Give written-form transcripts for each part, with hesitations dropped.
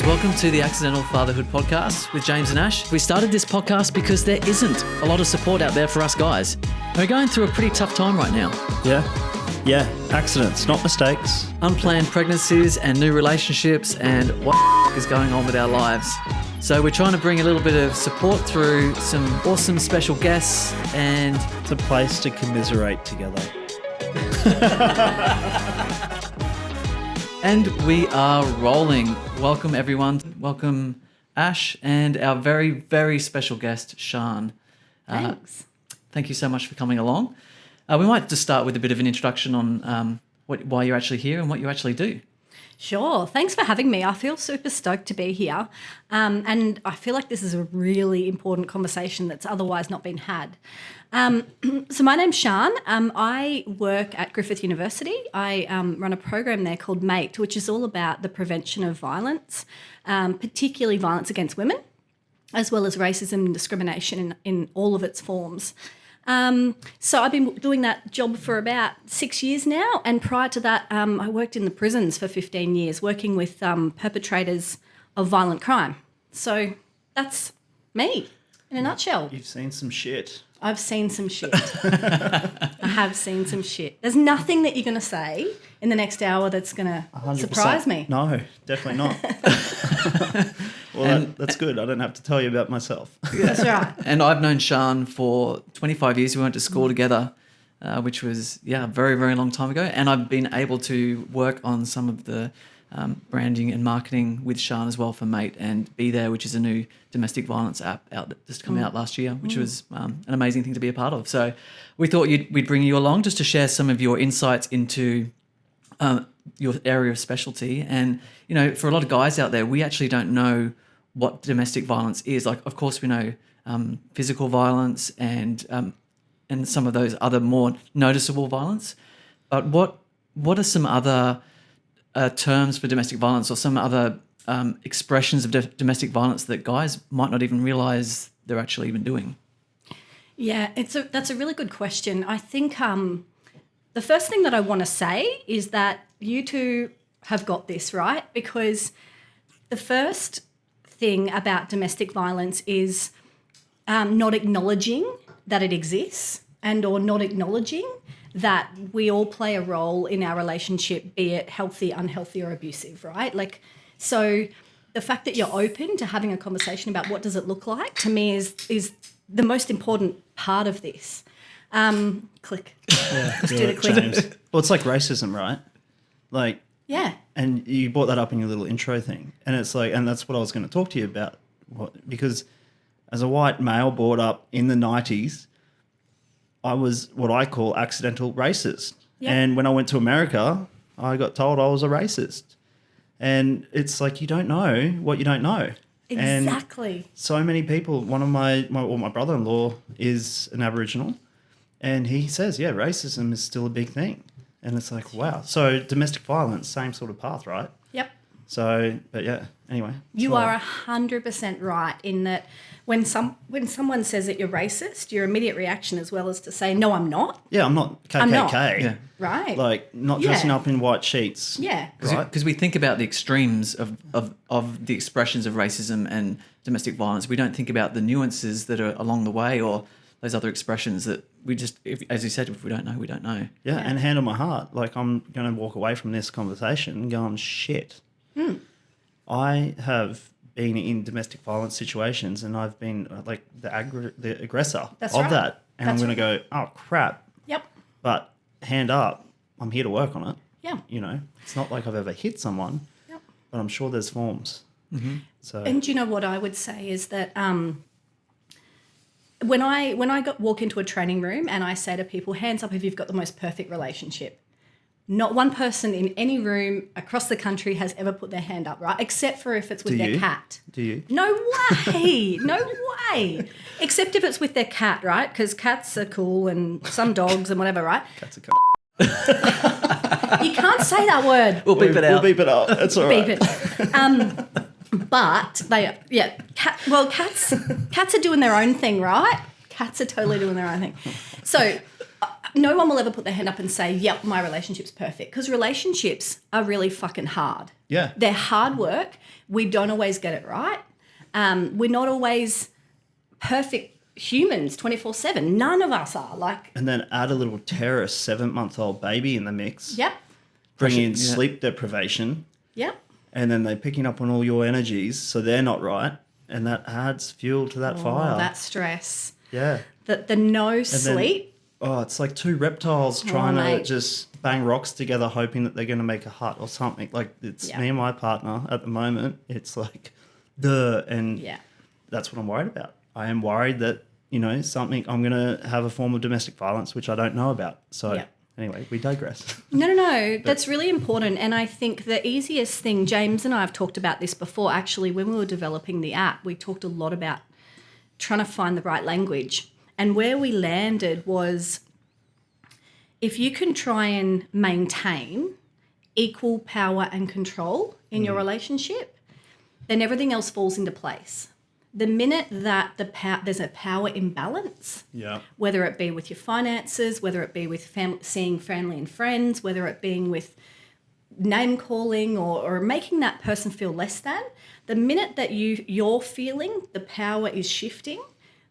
welcome to the Accidental Fatherhood podcast with James and Ash. We started this podcast because there isn't a lot of support out there for us guys. We're going through a pretty tough time right now. Yeah, accidents, not mistakes. Unplanned pregnancies and new relationships and what is going on with our lives. So we're trying to bring a little bit of support through some awesome special guests, and It's a place to commiserate together. And we are rolling. Welcome, everyone. Welcome, Ash, and our very, very special guest, Shaan. Thanks. Thank you so much for coming along. We might just start with a bit of an introduction on why you're actually here and what you actually do. Sure. Thanks for having me. I feel super stoked to be here. And I feel like this is a really important conversation that's otherwise not been had. So my name's Shaan. I work at Griffith University. I run a program there called MATE, which is all about the prevention of violence, particularly violence against women, as well as racism and discrimination in all of its forms. So I've been doing that job for about 6 years now. And prior to that, I worked in the prisons for 15 years, working with perpetrators of violent crime. So that's me in a nutshell. You've seen some shit. I've seen some shit. I have seen some shit. There's nothing that you're going to say in the next hour that's going to 100%. surprise me. No, definitely not. Well, that's good. I don't have to tell you about myself. That's right. And I've known Shaan for 25 years. We went to school together, which was, a very, very long time ago. And I've been able to work on some of the branding and marketing with Shaan as well for Mate and Be There, which is a new domestic violence app out that just come out last year, which was an amazing thing to be a part of. So we thought we'd bring you along just to share some of your insights into your area of specialty. And, for a lot of guys out there, we actually don't know what domestic violence is. Like, of course, we know physical violence and some of those other more noticeable violence. But what are some other terms for domestic violence, or some other expressions of domestic violence that guys might not even realise they're actually even doing? Yeah, that's a really good question. I think the first thing that I want to say is that you two have got this right, because the first thing about domestic violence is not acknowledging that it exists or not acknowledging that we all play a role in our relationship, be it healthy, unhealthy or abusive, right? So the fact that you're open to having a conversation about what does it look like, to me is the most important part of this. Click. Yeah, Just do the click. James. Well, it's like racism, right? Yeah. And you brought that up in your little intro thing. And it's and that's what I was going to talk to you about. Because as a white male brought up in the 90s, I was what I call accidental racist. Yep. And when I went to America, I got told I was a racist. And it's you don't know what you don't know. Exactly. And so many people, one of my brother-in-law is an Aboriginal, and he says, racism is still a big thing. And it's wow. So domestic violence, same sort of path, right? Yep. So, but anyway. You are 100% right in that when someone says that you're racist, your immediate reaction as well is to say, no, I'm not. Yeah, I'm not KKK. I'm not. Yeah. Right. Not dressing up in white sheets. Yeah. Because we think about the extremes of the expressions of racism and domestic violence. We don't think about the nuances that are along the way, or those other expressions that we just, as you said, if we don't know, we don't know. Yeah, and hand on my heart, I'm going to walk away from this conversation going, shit. I have been in domestic violence situations, and I've been the aggressor That's of right. that. And I'm going to go, oh, crap. Yep. But hand up, I'm here to work on it. Yeah. It's not like I've ever hit someone, Yep. but I'm sure there's forms. Mm-hmm. So, and you know what I would say is that when I walk into a training room and I say to people, hands up if you've got the most perfect relationship, not one person in any room across the country has ever put their hand up, right? Except for if it's with their cat. Do you? No way. No way. Except if it's with their cat, right? Because cats are cool, and some dogs and whatever, right? Cats are You can't say that word. We'll beep it out. We'll beep it up. That's all right. Beep it. But cats are doing their own thing, right? Cats are totally doing their own thing. So no one will ever put their hand up and say, yep, my relationship's perfect, because relationships are really fucking hard. Yeah. They're hard work. We don't always get it right. We're not always perfect humans 24/7. None of us are. And then add a little terrorist 7-month-old baby in the mix. Yep. Bring in sleep deprivation. Yep. And then they're picking up on all your energies, so they're not right. And that adds fuel to that fire. That stress. Yeah. The no sleep. It's like two reptiles trying to mate. just bang rocks together, hoping that they're going to make a hut or something. Like, it's me and my partner at the moment. It's like, and that's what I'm worried about. I am worried that, I'm going to have a form of domestic violence, which I don't know about. So anyway, we digress. No. That's really important. And I think the easiest thing, James and I have talked about this before, actually, when we were developing the app, we talked a lot about trying to find the right language. And where we landed was, if you can try and maintain equal power and control in your relationship, then everything else falls into place. The minute that there's a power imbalance, whether it be with your finances, whether it be with seeing family and friends, whether it being with name calling or making that person feel less than, the minute that you're feeling the power is shifting,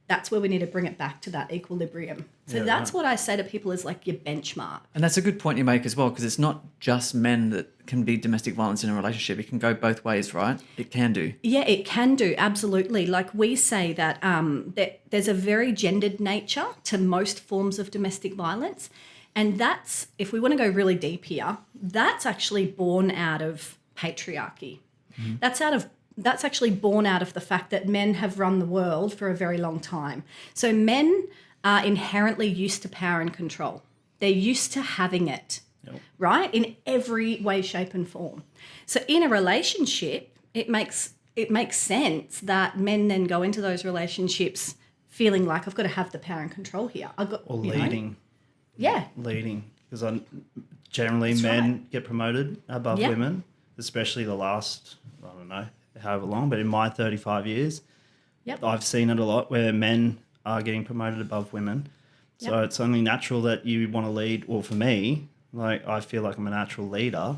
that's where we need to bring it back to that equilibrium. So that's what I say to people is like your benchmark. And that's a good point you make as well, because it's not just men that can be domestic violence in a relationship. It can go both ways, right? It can do. Yeah, it can do, absolutely. Like we say that there's a very gendered nature to most forms of domestic violence. And that's, if we want to go really deep here, that's actually born out of patriarchy. Mm-hmm. That's actually born out of the fact that men have run the world for a very long time. So men are inherently used to power and control. They're used to having it, right? In every way, shape and form. So in a relationship, it makes sense that men then go into those relationships feeling like I've got to have the power and control here. Or leading. Leading. Because generally men get promoted above women, especially the last, I don't know, however long, but in my 35 years, I've seen it a lot where men are getting promoted above women. So it's only natural that you want to lead. Well, for me, like I feel like I'm a natural leader.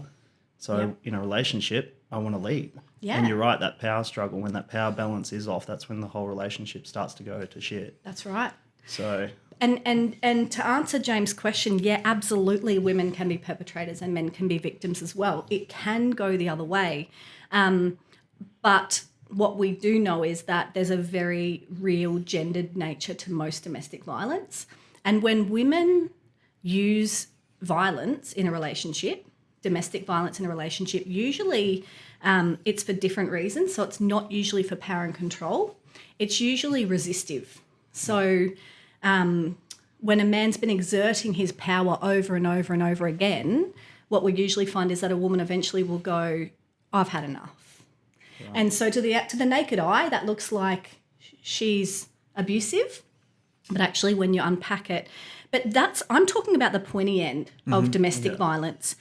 So in a relationship, I want to lead. Yeah. And you're right, that power struggle, when that power balance is off, that's when the whole relationship starts to go to shit. That's right. So... And to answer James' question, absolutely women can be perpetrators and men can be victims as well. It can go the other way. But what we do know is that there's a very real gendered nature to most domestic violence. And when women use violence in a relationship, domestic violence in a relationship, usually it's for different reasons. So it's not usually for power and control. It's usually resistive. So when a man's been exerting his power over and over and over again, what we usually find is that a woman eventually will go, I've had enough. Right. And so to the naked eye, that looks like she's abusive, but actually when you unpack it, I'm talking about the pointy end of domestic violence.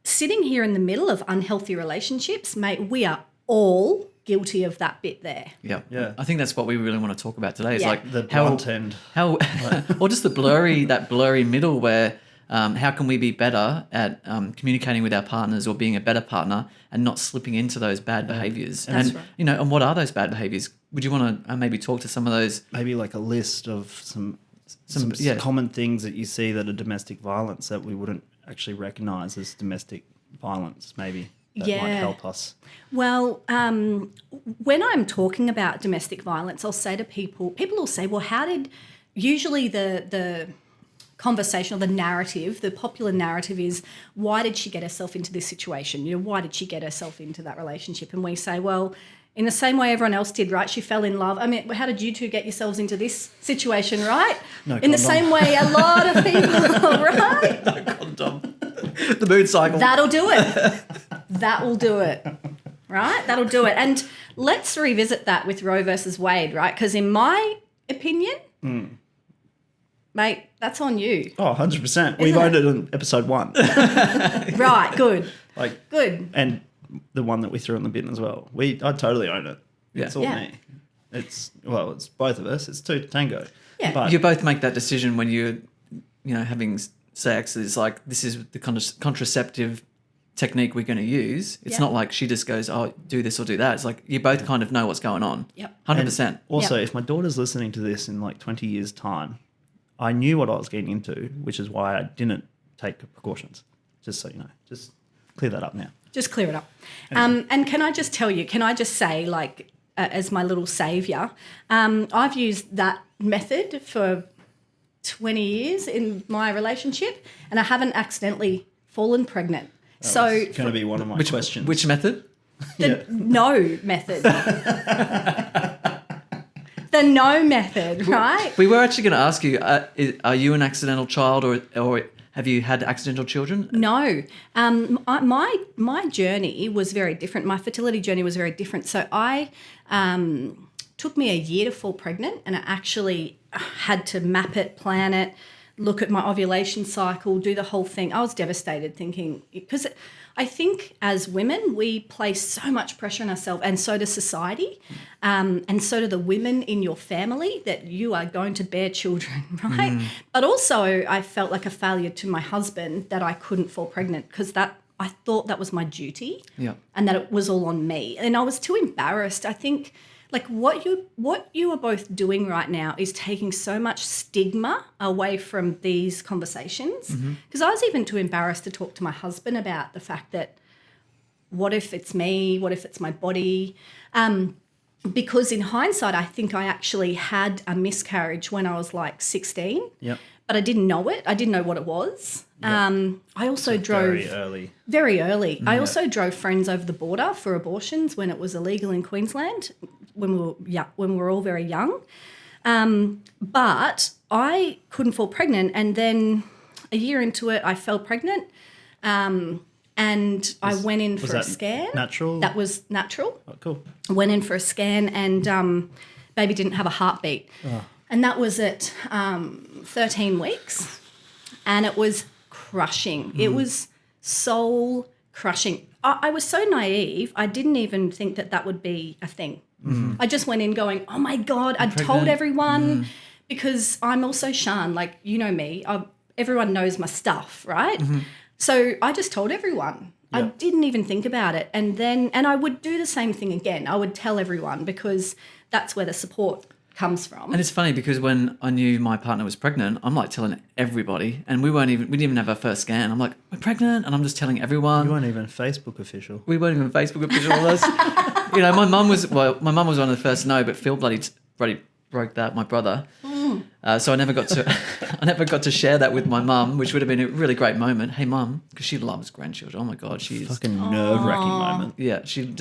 Sitting here in the middle of unhealthy relationships, mate, we are all guilty of that bit there. Yeah. I think that's what we really want to talk about today. Is like the blunt end. How or just that blurry middle where how can we be better at communicating with our partners or being a better partner and not slipping into those bad behaviours? That's right. And what are those bad behaviours? Would you want to maybe talk to some of those? Maybe like a list of some common things that you see that are domestic violence that we wouldn't actually recognise as domestic violence, maybe. That might help us. Well, when I'm talking about domestic violence, I'll say to people will say, well, how did usually the conversation or the narrative, the popular narrative is, why did she get herself into this situation? Why did she get herself into that relationship? And we say, well, in the same way everyone else did, right? She fell in love. I mean, how did you two get yourselves into this situation, right? No condom. In the same way a lot of people, right? No condom. The mood cycle. That'll do it. That will do it, right? That'll do it. And let's revisit that with Roe versus Wade, right? Because in my opinion, mate, that's on you. Oh, 100%. We voted on episode 1. Right, good. Good. And the one that we threw in the bin as well. I totally own it. Yeah. It's all me. It's both of us. It's two to tango. Yeah. But you both make that decision when you're having sex. It's like, this is the contraceptive technique we're going to use. It's not like she just goes, oh, do this or do that. It's like you both kind of know what's going on. Yep. 100%. Also, if my daughter's listening to this in like 20 years' time, I knew what I was getting into, which is why I didn't take precautions. Just so you know. Just clear that up now. Just clear it up. And can I just say, like, as my little saviour, I've used that method for 20 years in my relationship, and I haven't accidentally fallen pregnant. So it's going to be one of my questions. Which method? The no method. The no method, right? We were actually going to ask you, are you an accidental child or have you had accidental children? No. My journey was very different. My fertility journey was very different. So I took me a year to fall pregnant, and I actually had to map it, plan it, look at my ovulation cycle, do the whole thing. I was devastated thinking, because I think as women, we place so much pressure on ourselves, and so does society, and so do the women in your family, that you are going to bear children, right? But also I felt like a failure to my husband that I couldn't fall pregnant, because I thought that was my duty, and that it was all on me. And I was too embarrassed. I think, like, what you are both doing right now is taking so much stigma away from these conversations. Because I was even too embarrassed to talk to my husband about the fact that, what if it's me? What if it's my body? Because in hindsight, I think I actually had a miscarriage when I was like 16. Yep. But I didn't know it. I didn't know what it was. I also drove very early. I also drove friends over the border for abortions when it was illegal in Queensland, when we were all very young. But I couldn't fall pregnant, and then a year into it, I fell pregnant, and I went in for a scan. Natural? That was natural. Oh, cool. Went in for a scan, and baby didn't have a heartbeat. Oh. And that was at 13 weeks, and it was crushing. It was soul crushing. I was so naive, I didn't even think that would be a thing. I just went in going, oh my God, I'd told everyone, because I'm also Shaan, like, you know me, everyone knows my stuff, right? So I just told everyone. I didn't even think about it. And I would do the same thing again. I would tell everyone, because that's where the support comes from. And it's funny because when I knew my partner was pregnant, I'm like telling everybody, and we didn't even have our first scan. I'm like, we're pregnant, and I'm just telling everyone. You weren't even Facebook official. We weren't even Facebook official of us. My mum was one of the first to know, but Phil bloody broke that, my brother. So I never got to share that with my mum, which would have been a really great moment. Hey mum, because she loves grandchildren. Oh my God, she's fucking nerve-wracking moment. Yeah, she's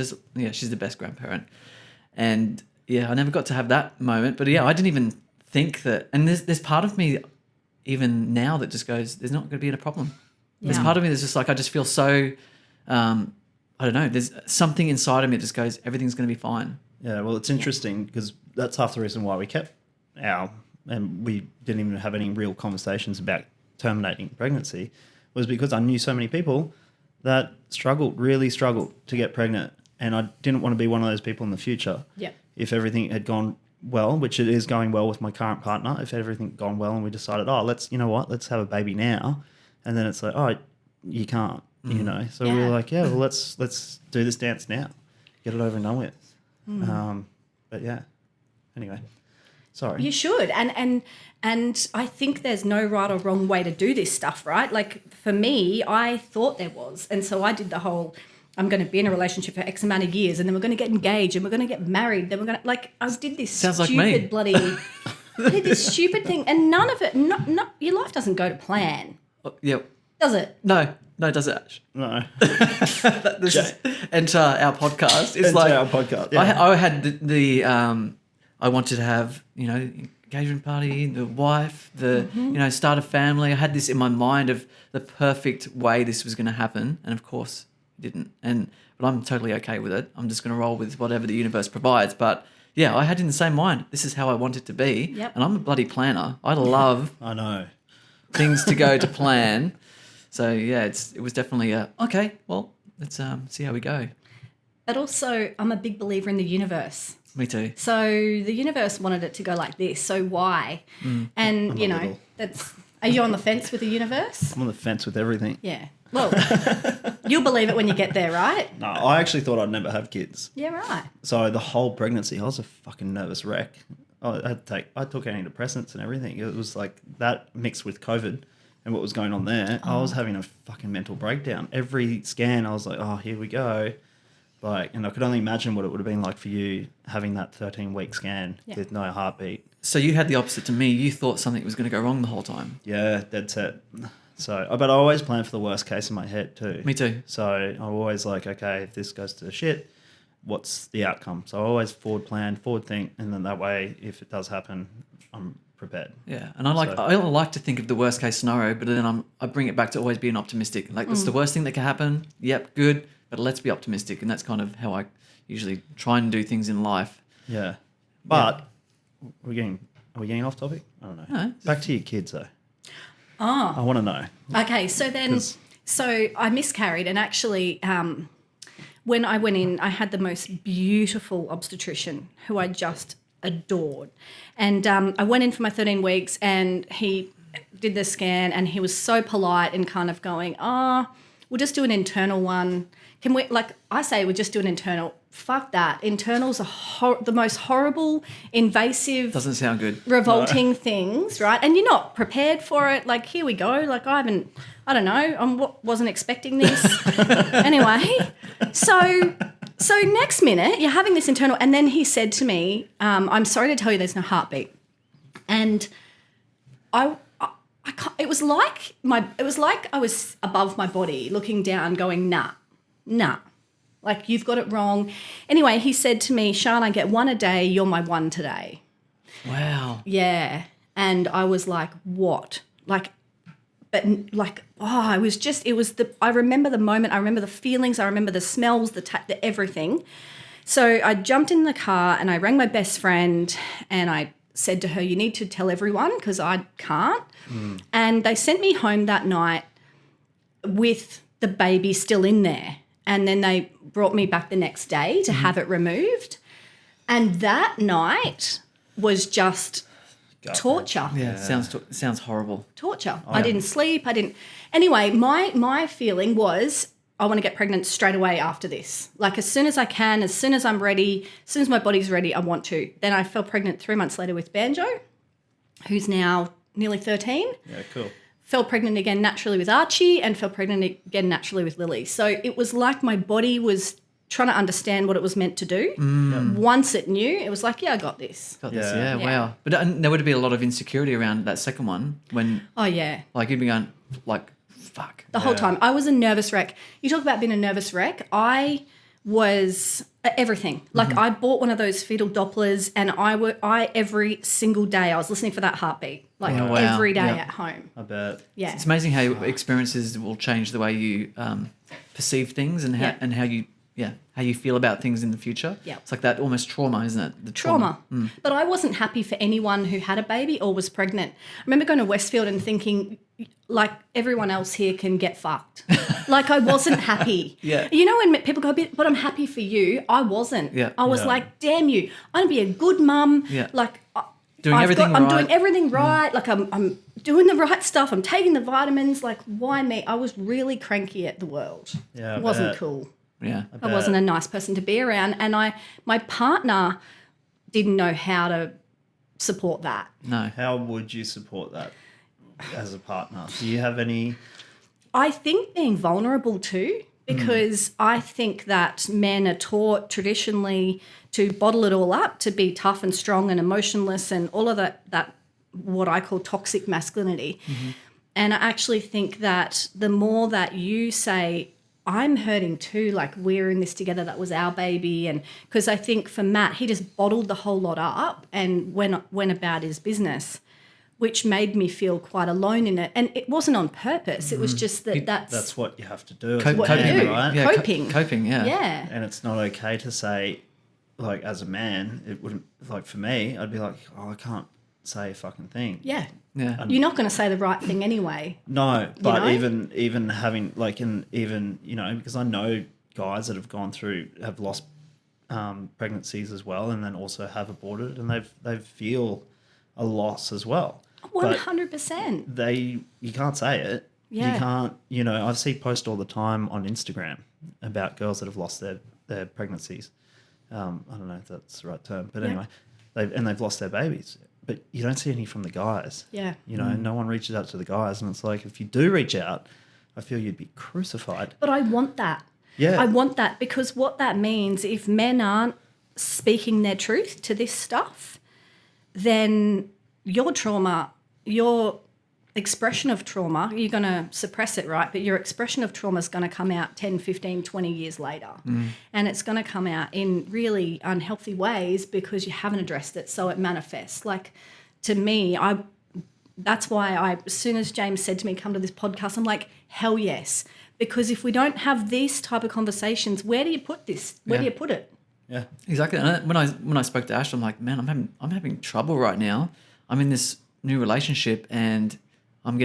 the best grandparent. And I never got to have that moment. But I didn't even think that. And there's part of me even now that just goes, there's not going to be a problem. Yeah. There's part of me that's just like, I just feel so, I don't know, there's something inside of me that just goes, everything's going to be fine. Yeah, well, it's interesting because that's half the reason why we kept and we didn't even have any real conversations about terminating pregnancy, was because I knew so many people that really struggled to get pregnant. And I didn't want to be one of those people in the future. Yeah. If everything had gone well, which it is going well with my current partner, if everything had gone well and we decided, let's have a baby now. And then it's like, you can't, So we were like, let's do this dance now. Get it over and done with. But yeah, anyway, sorry. You should. And I think there's no right or wrong way to do this stuff, right? Like for me, I thought there was. And so I did the whole, I'm going to be in a relationship for X amount of years, and then we're going to get engaged, and we're going to get married. Then we're going to, I did this stupid bloody, I did this stupid thing, and none of it, not your life doesn't go to plan. Yep. Does it? No, does it, Ash? No. This is enter our podcast. It's like our podcast. Yeah. I had the I wanted to have, engagement party, the wife, start a family. I had this in my mind of the perfect way this was going to happen, and of course it didn't. But I'm totally okay with it. I'm just going to roll with whatever the universe provides. But yeah, I had in the same mind. This is how I want it to be. Yep. And I'm a bloody planner. I love I know things to go to plan. So yeah, it was definitely okay. Well, let's see how we go. But also, I'm a big believer in the universe. Me too. So the universe wanted it to go like this. So why? And that's Are you on the fence with the universe? I'm on the fence with everything. Yeah. Well, you'll believe it when you get there, right? No, I actually thought I'd never have kids. Yeah, right. So the whole pregnancy, I was a fucking nervous wreck. I took antidepressants and everything. It was like that mixed with COVID and what was going on there. I was having a fucking mental breakdown. Every scan, I was like, oh, here we go. Like, and I could only imagine what it would have been like for you having that 13-week scan with no heartbeat. So you had the opposite to me. You thought something was going to go wrong the whole time. Yeah, dead set. So, but I always plan for the worst case in my head too. Me too. So I'm always like, okay, if this goes to shit, what's the outcome? So I always forward plan, forward think, and then that way, if it does happen, I'm prepared. Yeah, and I like to think of the worst case scenario, but then I bring it back to always being optimistic. Like it's the worst thing that can happen. Yep, good, but let's be optimistic, and that's kind of how I usually try and do things in life. Yeah, but are we getting off topic? I don't know. No, Back to your kids though. Oh. I want to know. Okay, so I miscarried, and actually, when I went in, I had the most beautiful obstetrician who I just adored. And I went in for my 13 weeks, and he did the scan, and he was so polite and kind of going, we'll just do an internal one. Can we, like I say, we'll just do an internal. Fuck that. Internals are the most horrible, invasive. Doesn't sound good. Revolting things, right? And you're not prepared for it. Like, here we go. Like, I don't know. I wasn't expecting this. Anyway, so next minute, you're having this internal, and then he said to me, I'm sorry to tell you there's no heartbeat. And it was like I was above my body looking down going, nah. Like, you've got it wrong. Anyway, he said to me, Shaan, I get one a day. You're my one today. Wow. Yeah. And I was like, what? Like, but like, I remember the moment. I remember the feelings. I remember the smells, the everything. So I jumped in the car and I rang my best friend and I said to her, you need to tell everyone because I can't. And they sent me home that night with the baby still in there. And then they brought me back the next day to have it removed. And that night was just torture. Yeah, sounds horrible. Torture. I didn't sleep. Anyway, my feeling was I want to get pregnant straight away after this. Like, as soon as I can, as soon as I'm ready, as soon as my body's ready, I want to. Then I fell pregnant 3 months later with Banjo, who's now nearly 13. Yeah, cool. Fell pregnant again naturally with Archie and fell pregnant again naturally with Lily. So it was like my body was trying to understand what it was meant to do. Once it knew, it was like, yeah, I got this. Yeah, wow. But there would be a lot of insecurity around that second one when... Oh, yeah. Like, you'd be going, like, fuck. The whole time. I was a nervous wreck. You talk about being a nervous wreck. I was everything. Like, I bought one of those fetal Dopplers and I every single day I was listening for that heartbeat. Like, every day at home. I bet. Yeah. It's amazing how experiences will change the way you perceive things and how you feel about things in the future. Yeah. It's like that almost trauma, isn't it? The Trauma. But I wasn't happy for anyone who had a baby or was pregnant. I remember going to Westfield and thinking, like, everyone else here can get fucked. Like, I wasn't happy. Yeah. You know when people go, but I'm happy for you. I wasn't. Yeah. I was like, damn you. I'm going to be a good mum. Yeah. Like, I'm doing everything right. Like, I'm doing the right stuff. I'm taking the vitamins. Like, why me? I was really cranky at the world. Yeah, it wasn't cool. Yeah. I wasn't a nice person to be around. And my partner didn't know how to support that. No. How would you support that as a partner? Do you have any... I think being vulnerable too, because I think that men are taught traditionally to bottle it all up, to be tough and strong and emotionless and all of that what I call toxic masculinity. And I actually think that the more that you say, I'm hurting too, like, we're in this together, that was our baby. And because I think for Matt, he just bottled the whole lot up and went about his business, which made me feel quite alone in it. And it wasn't on purpose. It was just that's what you have to do. what you do. Right? Yeah, Coping. Coping, yeah. Yeah. And it's not okay to say, like, as a man, it wouldn't, like, for me, I'd be like, I can't say a fucking thing. Yeah. Yeah. You're not going to say the right thing anyway. No, but know? even having, like, even, you know, because I know guys that have lost pregnancies as well and then also have aborted and they feel a loss as well. 100%. You can't say it. Yeah. You can't, I see posts all the time on Instagram about girls that have lost their pregnancies. I don't know if that's the right term, but anyway, they've lost their babies. But you don't see any from the guys. Yeah. No one reaches out to the guys. And it's like, if you do reach out, I feel you'd be crucified. But I want that. Yeah. I want that, because what that means, if men aren't speaking their truth to this stuff, then your trauma, your expression of trauma, you're going to suppress it, right? But your expression of trauma is going to come out 10, 15, 20 years later. And it's going to come out in really unhealthy ways because you haven't addressed it, so it manifests. Like, to me, that's why as soon as James said to me, come to this podcast, I'm like, hell yes. Because if we don't have these type of conversations, where do you put this? Where do you put it? Yeah. Exactly. And when I spoke to Ash, I'm like, man, I'm having trouble right now. I'm in this new relationship and I'm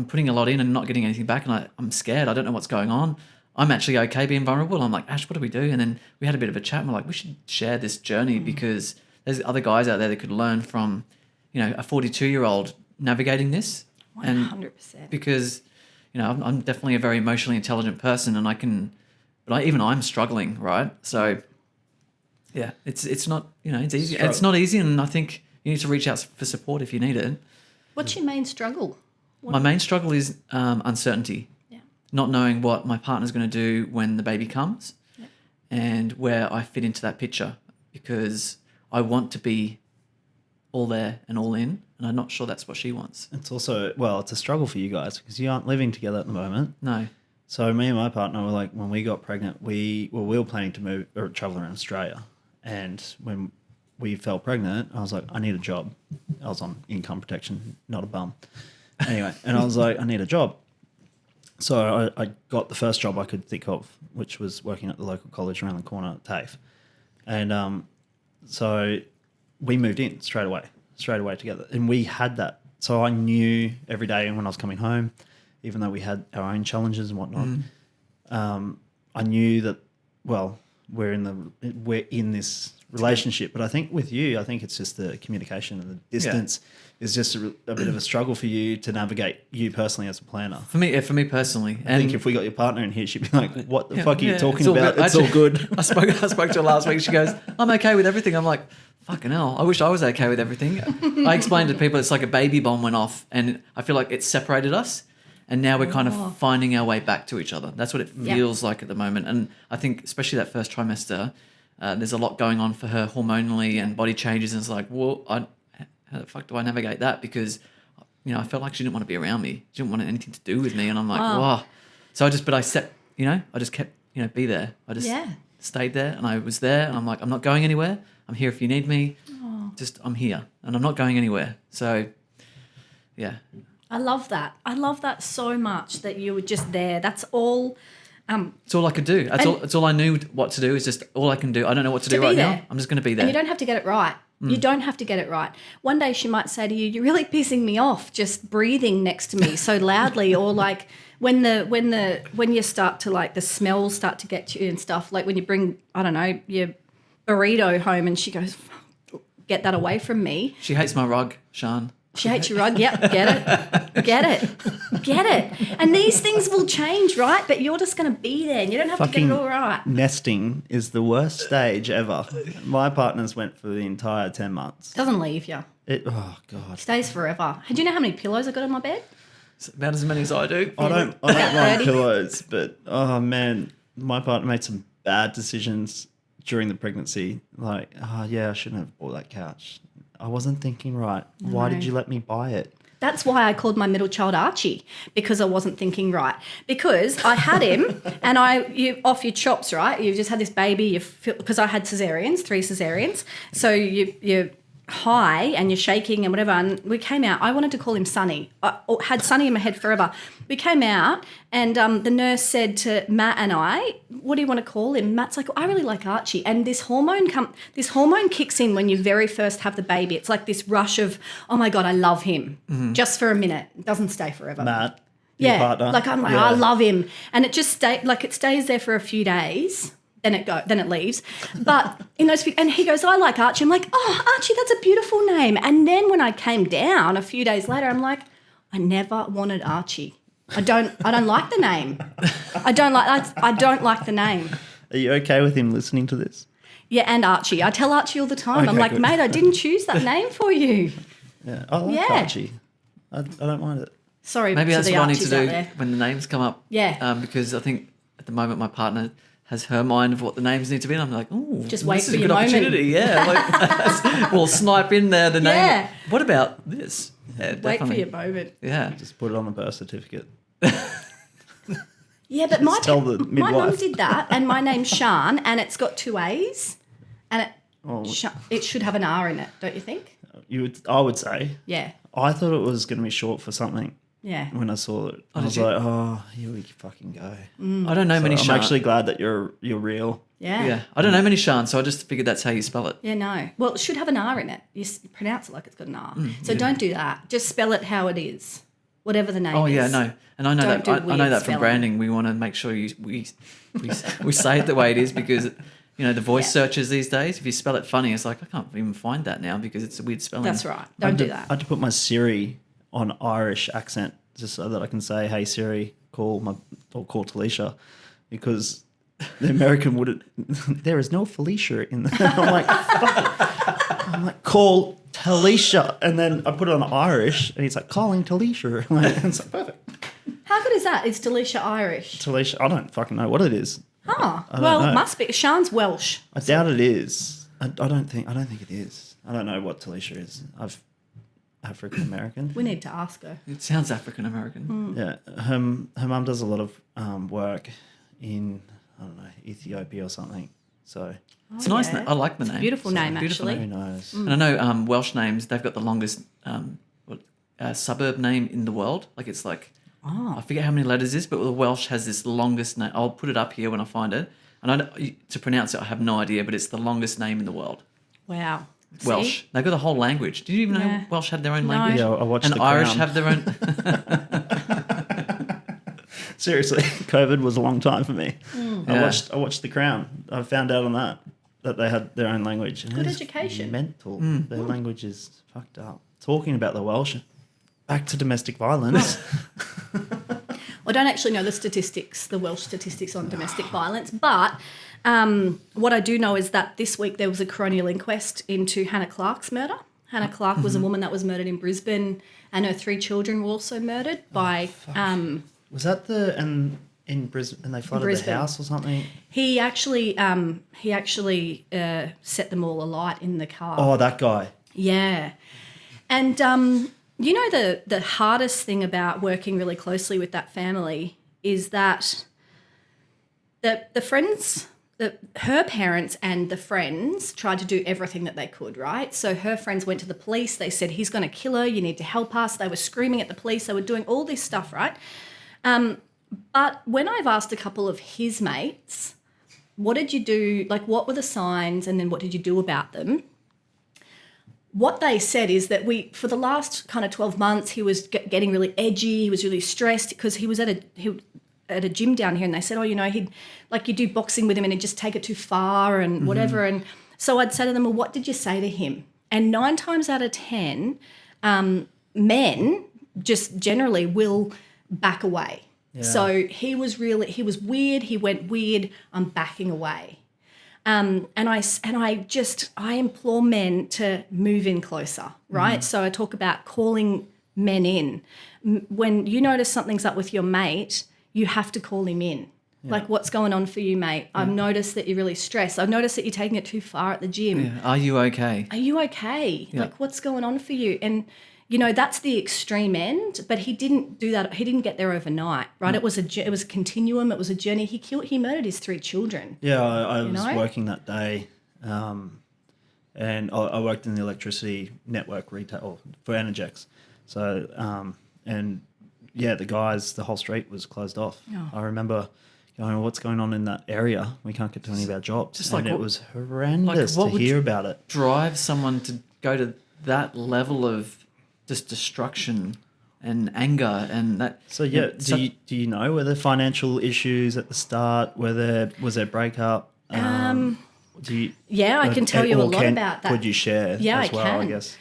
putting a lot in and not getting anything back, and I'm scared. I don't know what's going on. I'm actually okay being vulnerable. I'm like, Ash, what do we do? And then we had a bit of a chat and we're like, we should share this journey because there's other guys out there that could learn from, a 42-year-old navigating this. 100%. Because, I'm definitely a very emotionally intelligent person, and even I'm struggling, right? So yeah, it's not, it's easy. It's not easy, and I think you need to reach out for support if you need it. What's your main struggle? My main struggle is uncertainty. Yeah. Not knowing what my partner's going to do when the baby comes, and where I fit into that picture, because I want to be all there and all in, and I'm not sure that's what she wants. It's also, it's a struggle for you guys because you aren't living together at the moment. No. So me and my partner were like, when we got pregnant, we were planning to move or travel around Australia. And when we fell pregnant, I was like, I need a job. I was on income protection, not a bum. Anyway, and I was like, I need a job. So I got the first job I could think of, which was working at the local college around the corner at TAFE. And so we moved in straight away together. And we had that. So I knew every day when I was coming home, even though we had our own challenges and whatnot, I knew that, we're in this relationship. But I think with you, it's just the communication and the distance is just a bit of a struggle for you to navigate, you personally as a planner. For me personally. I think if we got your partner in here, she'd be like, what the fuck are you talking about? It's all good. I spoke to her last week. She goes, I'm okay with everything. I'm like, fucking hell, I wish I was okay with everything. I explained to people it's like a baby bomb went off, and I feel like it separated us. And now we're kind of finding our way back to each other. That's what it feels like at the moment. And I think especially that first trimester, there's a lot going on for her hormonally and body changes. And it's like, how the fuck do I navigate that? Because, I felt like she didn't want to be around me. She didn't want anything to do with me. And I'm like, wow. So I just kept, be there. I just stayed there, and I was there. And I'm like, I'm not going anywhere. I'm here if you need me. I'm here and I'm not going anywhere. So, yeah. I love that. I love that so much that you were just there. That's all. It's all I could do. That's all I knew what to do. Is just all I can do. I don't know what to do right now. I'm just going to be there. And you don't have to get it right. You don't have to get it right. One day she might say to you, "You're really pissing me off just breathing next to me so loudly," or like when you start to like the smells start to get to you and stuff. Like when you bring your burrito home and she goes, "Get that away from me." She hates my rug, Shaan. She hates your rug. Yep, get it. And these things will change, right? But you're just going to be there and you don't have to get it all right. Nesting is the worst stage ever. My partners went for the entire 10 months. Doesn't leave you. Oh, God. Stays forever. Do you know how many pillows I got on my bed? It's about as many as I do. I don't mind pillows, but, oh, man, my partner made some bad decisions during the pregnancy. Like, I shouldn't have bought that couch. I wasn't thinking right. No. Why did you let me buy it? That's why I called my middle child Archie, because I wasn't thinking right. Because I had him and you off your chops, right? You've just had this baby, because I had 3 cesareans. So you're high and you're shaking and whatever. And we came out. I wanted to call him Sonny. I had Sonny in my head forever. We came out and the nurse said to Matt and I, "What do you want to call him?" Matt's like, "I really like Archie." And this hormone kicks in when you very first have the baby. It's like this rush of, "Oh my God, I love him." Just for a minute. It doesn't stay forever. Matt, your partner. Like I'm like, I love him. And it just stays there for a few days. then it leaves. But in those, and he goes, I like Archie. I'm like, oh, Archie, that's a beautiful name. And then when I came down a few days later, I'm like, I never wanted Archie. I don't like the name. I don't like the name. Are you okay with him listening to this? Yeah, and Archie. I tell Archie all the time. Okay, I'm like, good. mate, I didn't choose that name for you. Yeah, I like Yeah. Archie. I don't mind it. Sorry, Maybe to that's the what I need Archies to out do there. when the names come up. Yeah. Because I think at the moment my partner has her mind of what the names need to be, and I'm like, oh, Just wait this is for a your good moment. opportunity. Yeah, like, we'll snipe in there the name. Yeah. What about this? Yeah, Wait for definitely. your moment. Yeah. Just put it on the birth certificate. Yeah, but my tell the my mum midwife. did that, and my name's Shaan, and it's got 2 A's, and it should have an R in it, don't you think? I would say. Yeah, I thought it was going to be short for something yeah. when I saw it. I did was you? like, oh, here we fucking go. I don't know many I'm Shaan. actually glad that you're real. Yeah. Yeah, I don't know many Shaan, so I just figured that's how you spell it. Yeah, no. Well, it should have an R in it. You pronounce it like it's got an R. So don't do that. Just spell it how it is, whatever the name is. Oh yeah, no, and I know Don't that do I know weird that from spelling. branding. We want to make sure we say it the way it is, because the voice Yeah. searches these days. If you spell it funny, it's like I can't even find that now because it's a weird spelling. That's right. I Don't do I that. had to put my Siri on Irish accent just so that I can say, "Hey Siri, call Talisha," because the American wouldn't. There is no Felicia in there. I'm like, fuck. I'm like, call Talisha, and then I put it on Irish, and he's like, calling Talisha. It's like, perfect. How good is that? Is Delisha Irish? Talisha, I don't fucking know what it is. Oh, don't well, know. it must be. Shaan's Welsh. I doubt it is. I don't think it is. I don't know what Talisha is. I've African American. We need to ask her. It sounds African American. Yeah, her mum does a lot of work in, I don't know, Ethiopia or something. So It's a nice yeah. name. I like the name. Beautiful It's a name, beautiful actually. who knows? And I know Welsh names, they've got the longest suburb name in the world. Like it's like, I forget how many letters it is, but the Welsh has this longest name. I'll put it up here when I find it. And to pronounce it, I have no idea, but it's the longest name in the world. Wow. Welsh. See? They've got a whole language. Did you even know Yeah. Welsh had their own No. language? Yeah, I watched And The Irish Crown. have their own. Seriously, COVID was a long time for me. Yeah. I watched The Crown. I found out on that they had their own language. And Good it's education. Mental. Their language is fucked up. Talking about the Welsh, back to domestic violence. I don't actually know the Welsh statistics on domestic violence, but what I do know is that this week there was a coronial inquest into Hannah Clark's murder. Hannah Clark was a woman that was murdered in Brisbane, and her 3 children were also murdered by. Was that in Brisbane, and they flooded Brisbane. the house or something? He actually set them all alight in the car. Oh, that guy. Yeah. And you know the hardest thing about working really closely with that family is that the friends, her parents and the friends tried to do everything that they could, right? So her friends went to the police. They said, he's going to kill her. You need to help us. They were screaming at the police. They were doing all this stuff, right? But when I've asked a couple of his mates, what did you do? Like, what were the signs? And then what did you do about them? What they said is that for the last kind of 12 months, he was getting really edgy. He was really stressed because he was at a gym down here, and they said, he'd you do boxing with him and he'd just take it too far and whatever. And so I'd say to them, well, what did you say to him? And 9 times out of 10, men just generally will back away. Yeah. So he was weird. He went weird. I'm backing away. And I implore men to move in closer, right? So I talk about calling men in. When you notice something's up with your mate, you have to call him in. Yeah. Like, what's going on for you, mate? I've noticed that you're really stressed. I've noticed that you're taking it too far at the gym. Yeah. Are you okay? Are you okay? Yeah. Like, what's going on for you? And that's the extreme end, but he didn't do that. He didn't get there overnight, right? It was a continuum. It was a journey. He murdered his 3 children. Yeah, I was know? working that day, and I worked in the electricity network retail for Energex. So, the whole street was closed off. Oh. I remember going, what's going on in that area? We can't get to any of our jobs. Just and like it was horrendous to hear about it. Drive someone to go to that level of just destruction and anger and that. So do you know were there financial issues at the start? Was there breakup? Do you? Yeah, I can tell you a lot about that. Could you share? Yeah, as I well, can. I guess.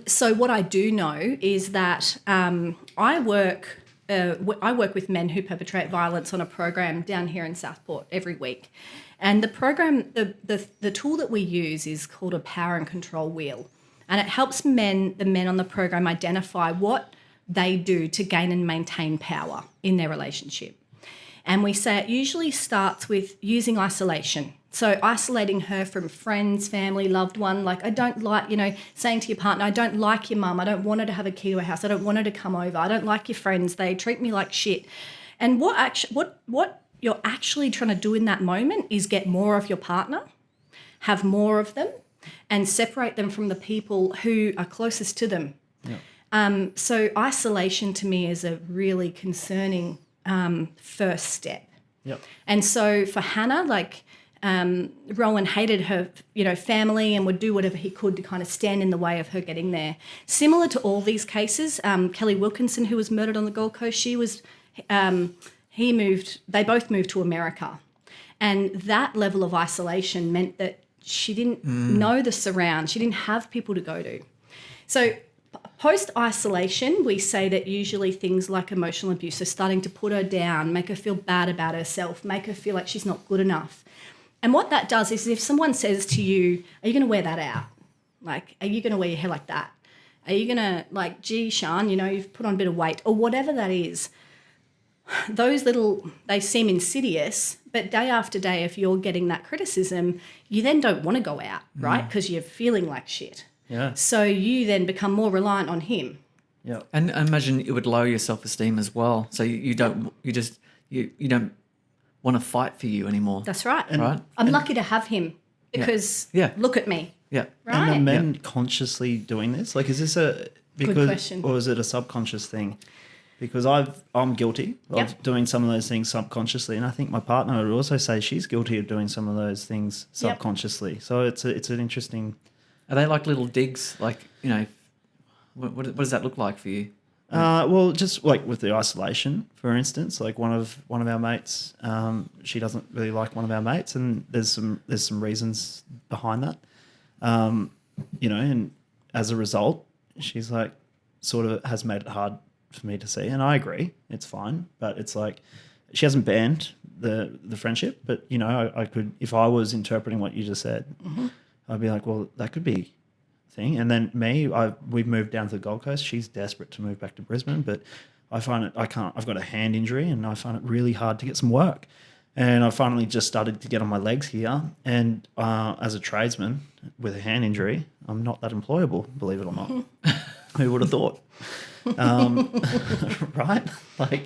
So what I do know is that I work with men who perpetrate violence on a program down here in Southport every week. And the program, the tool that we use is called a power and control wheel. And it helps the men on the program identify what they do to gain and maintain power in their relationship. And we say it usually starts with using isolation. So isolating her from friends, family, loved one. Like, I don't like, saying to your partner, I don't like your mum. I don't want her to have a key to her house. I don't want her to come over. I don't like your friends. They treat me like shit. And what you're actually trying to do in that moment is get more of your partner, have more of them, and separate them from the people who are closest to them. Yeah. So isolation to me is a really concerning first step. Yep. And so for Hannah, Rowan hated her, family and would do whatever he could to kind of stand in the way of her getting there. Similar to all these cases, Kelly Wilkinson, who was murdered on the Gold Coast, they both moved to America. And that level of isolation meant that she didn't know the surround. She didn't have people to go to. So post-isolation, we say that usually things like emotional abuse are starting to put her down, make her feel bad about herself, make her feel like she's not good enough. And what that does is if someone says to you, are you going to wear that out? Like, are you going to wear your hair like that? Are you going to, gee, Shaan, you've put on a bit of weight, or whatever that is. Those they seem insidious, but day after day, if you're getting that criticism, you then don't want to go out, right? Because you're feeling like shit. Yeah. So you then become more reliant on him. Yeah. And I imagine it would lower your self-esteem as well. So you don't want to fight for you anymore. That's right. Right? I'm lucky to have him because look at me. Yeah. Right. And are men consciously doing this? Is this Good question. or is it a subconscious thing? Because I'm guilty of doing some of those things subconsciously, and I think my partner would also say she's guilty of doing some of those things subconsciously. So it's an interesting. Are they like little digs? What does that look like for you? Well, just with the isolation, for instance, one of our mates, she doesn't really like one of our mates, and there's some reasons behind that, and as a result, she's sort of has made it hard for me to see, and I agree, it's fine, but it's she hasn't banned the friendship, but I could, if I was interpreting what you just said, I'd be like, well, that could be a thing. And then we've moved down to the Gold Coast. She's desperate to move back to Brisbane, but I find I've got a hand injury and I find it really hard to get some work. And I finally just started to get on my legs here. And as a tradesman with a hand injury, I'm not that employable, believe it or not. Who would have thought? Right?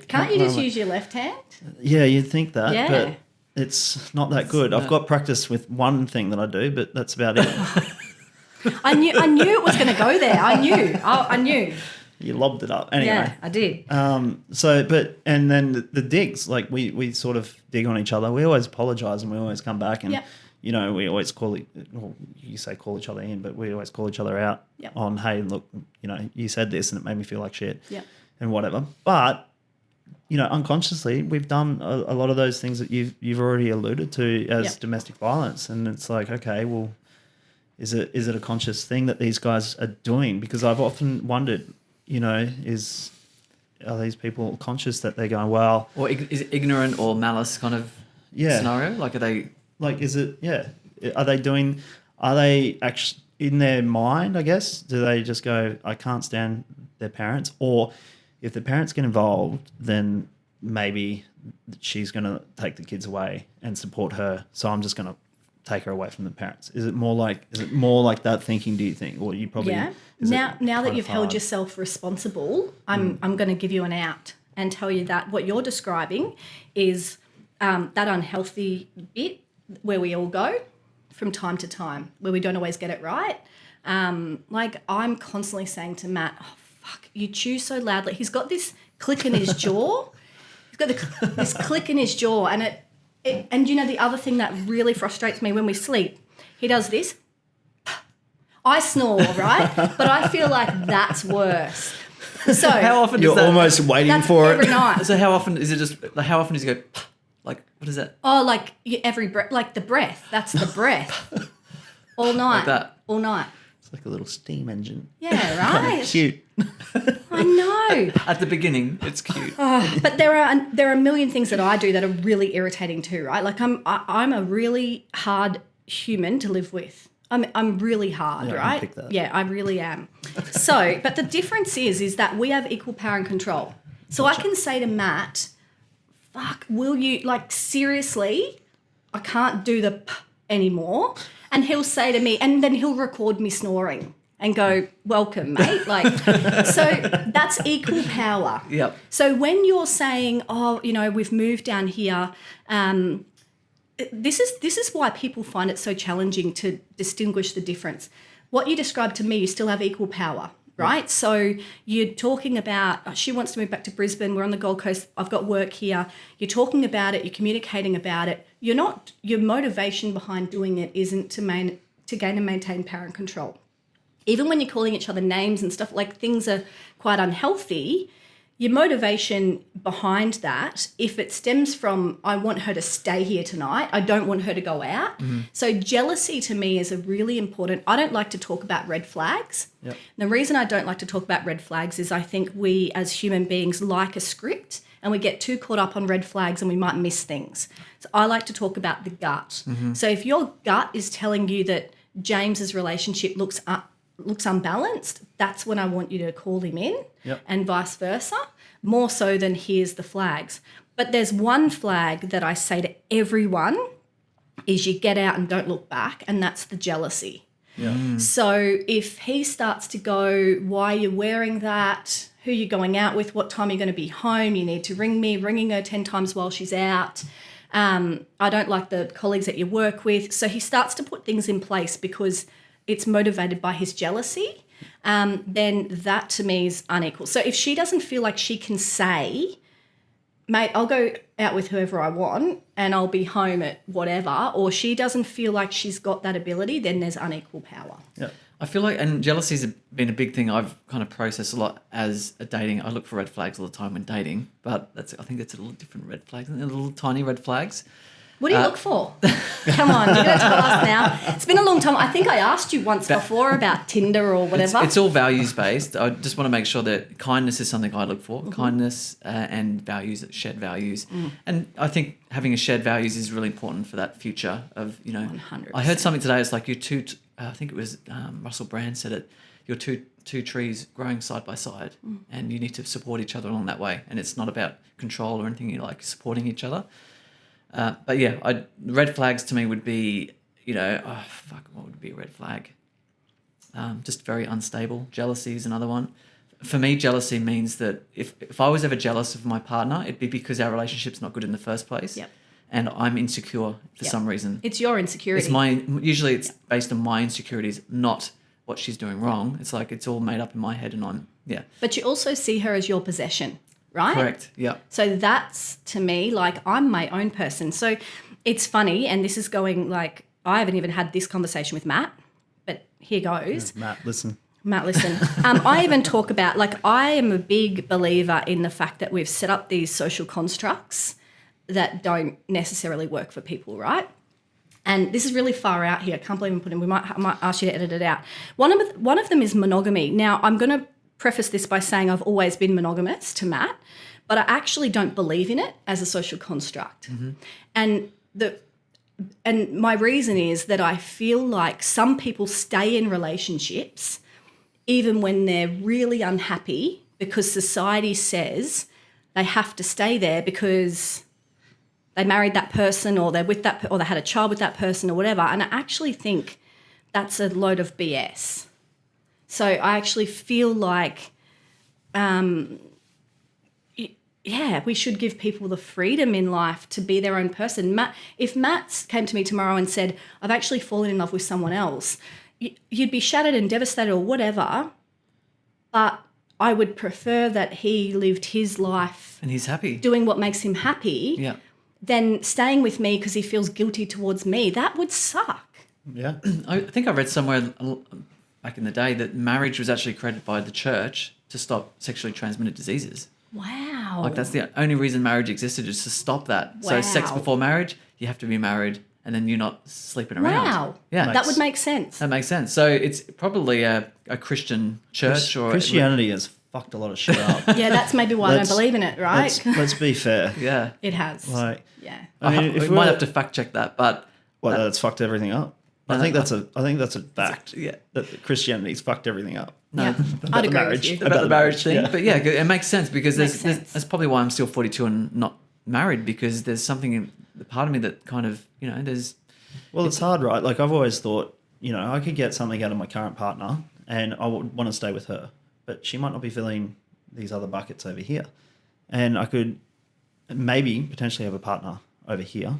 Can't you just use your left hand? Yeah, you'd think that, Yeah. but it's not that good. I've got practice with one thing that I do, but that's about it. I knew it was going to go there. I knew. You lobbed it up. Anyway. Yeah, I did. And then the digs, we sort of dig on each other. We always apologise and we always come back and, we always call each other in, but we always call each other out on, hey, look, you said this and it made me feel like shit and whatever. But, unconsciously we've done a lot of those things that you've already alluded to as domestic violence. And it's okay, well, is it a conscious thing that these guys are doing? Because I've often wondered, are these people conscious that they're going, well... Or is it ignorant or malice kind of scenario? Are they... is it... Yeah. Are they actually... In their mind, I guess, do they just go, I can't stand their parents? Or if the parents get involved, then maybe she's going to take the kids away and support her. So I'm just going to take her away from the parents. Is it more like that thinking, do you think? Or you probably... Now that you've held yourself responsible, I'm going to give you an out and tell you that what you're describing is that unhealthy bit where we all go from time to time, where we don't always get it right. I'm constantly saying to Matt, oh, fuck, you chew so loudly. He's got this click in his jaw. He's got this click in his jaw. And and the other thing that really frustrates me when we sleep, he does this. I snore, right? But I feel like that's worse. So how often you're almost waiting for it every night. So how often is it just? How often does he go? Like, what is that? Oh, like every breath, like the breath. That's the breath. All night. Like that. All night. It's like a little steam engine. Yeah, Kind right. of cute. I know. At the beginning, it's cute. But there are a million things that I do that are really irritating too, right? Like I'm a really hard human to live with. I'm really hard, Yeah, I can right? pick that. Yeah, I really am. So, but the difference is that we have equal power and control. So I can say to Matt, "Fuck, will you like seriously? I can't do the p anymore." And he'll say to me, and then he'll record me snoring and go, "Welcome, mate." Like, so that's equal power. Yep. So when you're saying, "Oh, you know, we've moved down here," this is why people find it so challenging to distinguish the difference. What you described to me, you still have equal power, right? So you're talking about, she wants to move back to Brisbane. We're on the Gold Coast. I've got work here. You're talking about it. You're communicating about it. Your motivation behind doing it isn't to gain and maintain power and control. Even when you're calling each other names and stuff, like things are quite unhealthy, your motivation behind that, if it stems from, I want her to stay here tonight, I don't want her to go out. So jealousy to me is a really important, I don't like to talk about red flags. Yep. The reason I don't like to talk about red flags is I think we as human beings like a script and we get too caught up on red flags and we might miss things. So I like to talk about the gut. So if your gut is telling you that James's relationship looks unbalanced, that's when I want you to call him in. Yep. And vice versa, more so than here's the flags. But there's one flag that I say to everyone is you get out and don't look back, and that's the jealousy. Yeah. So if he starts to go, why are you wearing that? Who are you going out with? What time are you going to be home? You need to ring me, ringing her 10 times while she's out. I don't like the colleagues that you work with. So he starts to put things in place because it's motivated by his jealousy. Then that to me is unequal. So if she doesn't feel like she can say, mate, I'll go out with whoever I want and I'll be home at whatever, or she doesn't feel like she's got that ability, then there's unequal power. Yeah. I feel like, and jealousy's been a big thing I've kind of processed a lot as a dating. I look for red flags all the time when dating, but I think that's a little different red flags, little tiny red flags. What do you look for? Come on, you're going to tell us now. It's been a long time. I think I asked you once before about Tinder or whatever. It's all values-based. I just want to make sure that kindness is something I look for. Kindness and values, shared values. And I think having a shared values is really important for that future of, 100%. I heard something today. It's like you're I think it was Russell Brand said it, you're two trees growing side by side and you need to support each other along that way. And it's not about control or anything. You're like supporting each other. But yeah, red flags to me would be, what would be a red flag? Just very unstable. Jealousy is another one. For me, jealousy means that if I was ever jealous of my partner, it'd be because our relationship's not good in the first place. Yep. And I'm insecure for Yep. some reason. It's your insecurity. Usually it's based on my insecurities, not what she's doing wrong. It's like it's all made up in my head and But you also see her as your possession, right? Correct, yeah. So that's, to me, like I'm my own person. So it's funny, and this is going like, I haven't even had this conversation with Matt, but here goes. Matt, listen. I even talk about, like, I am a big believer in the fact that we've set up these social constructs that don't necessarily work for people, right? And this is really far out here. I can't believe I'm putting, I might ask you to edit it out. One of them is monogamy. Now, I'm going to preface this by saying I've always been monogamous to Matt, but I actually don't believe in it as a social construct. And my reason is that I feel like some people stay in relationships even when they're really unhappy because society says they have to stay there because they married that person or they're with that or they had a child with that person or whatever. And I actually think that's a load of BS. So I actually feel like, we should give people the freedom in life to be their own person. If Matt came to me tomorrow and said, I've actually fallen in love with someone else, you'd be shattered and devastated or whatever, but I would prefer that he lived his life And he's happy. doing what makes him happy Yeah. than staying with me because he feels guilty towards me. That would suck. Yeah. I think I read somewhere back in the day that marriage was actually created by the church to stop sexually transmitted diseases. Wow. Like, that's the only reason marriage existed, is to stop that. So sex Wow. before marriage, you have to be married, and then you're not sleeping around. Wow. Yeah. That would make sense. That makes sense. So it's probably a Christian church or Christianity has fucked a lot of shit up. Yeah, that's maybe why I don't Let's- believe in it, right? Let's be fair. Yeah. It has. Like, Yeah. I mean, we might have to fact check that, but well, that's fucked everything up. I think that's a fact. yeah. That Christianity's fucked everything up. Yeah. About I'd the agree marriage. with you. about the marriage thing. yeah. But yeah, it makes sense, because Makes sense. that's probably why I'm still 42 and not married, because there's something in the part of me that kind of, there's Well, it's hard, right? Like, I've always thought, I could get something out of my current partner and I would want to stay with her, but she might not be filling these other buckets over here. And I could maybe potentially have a partner over here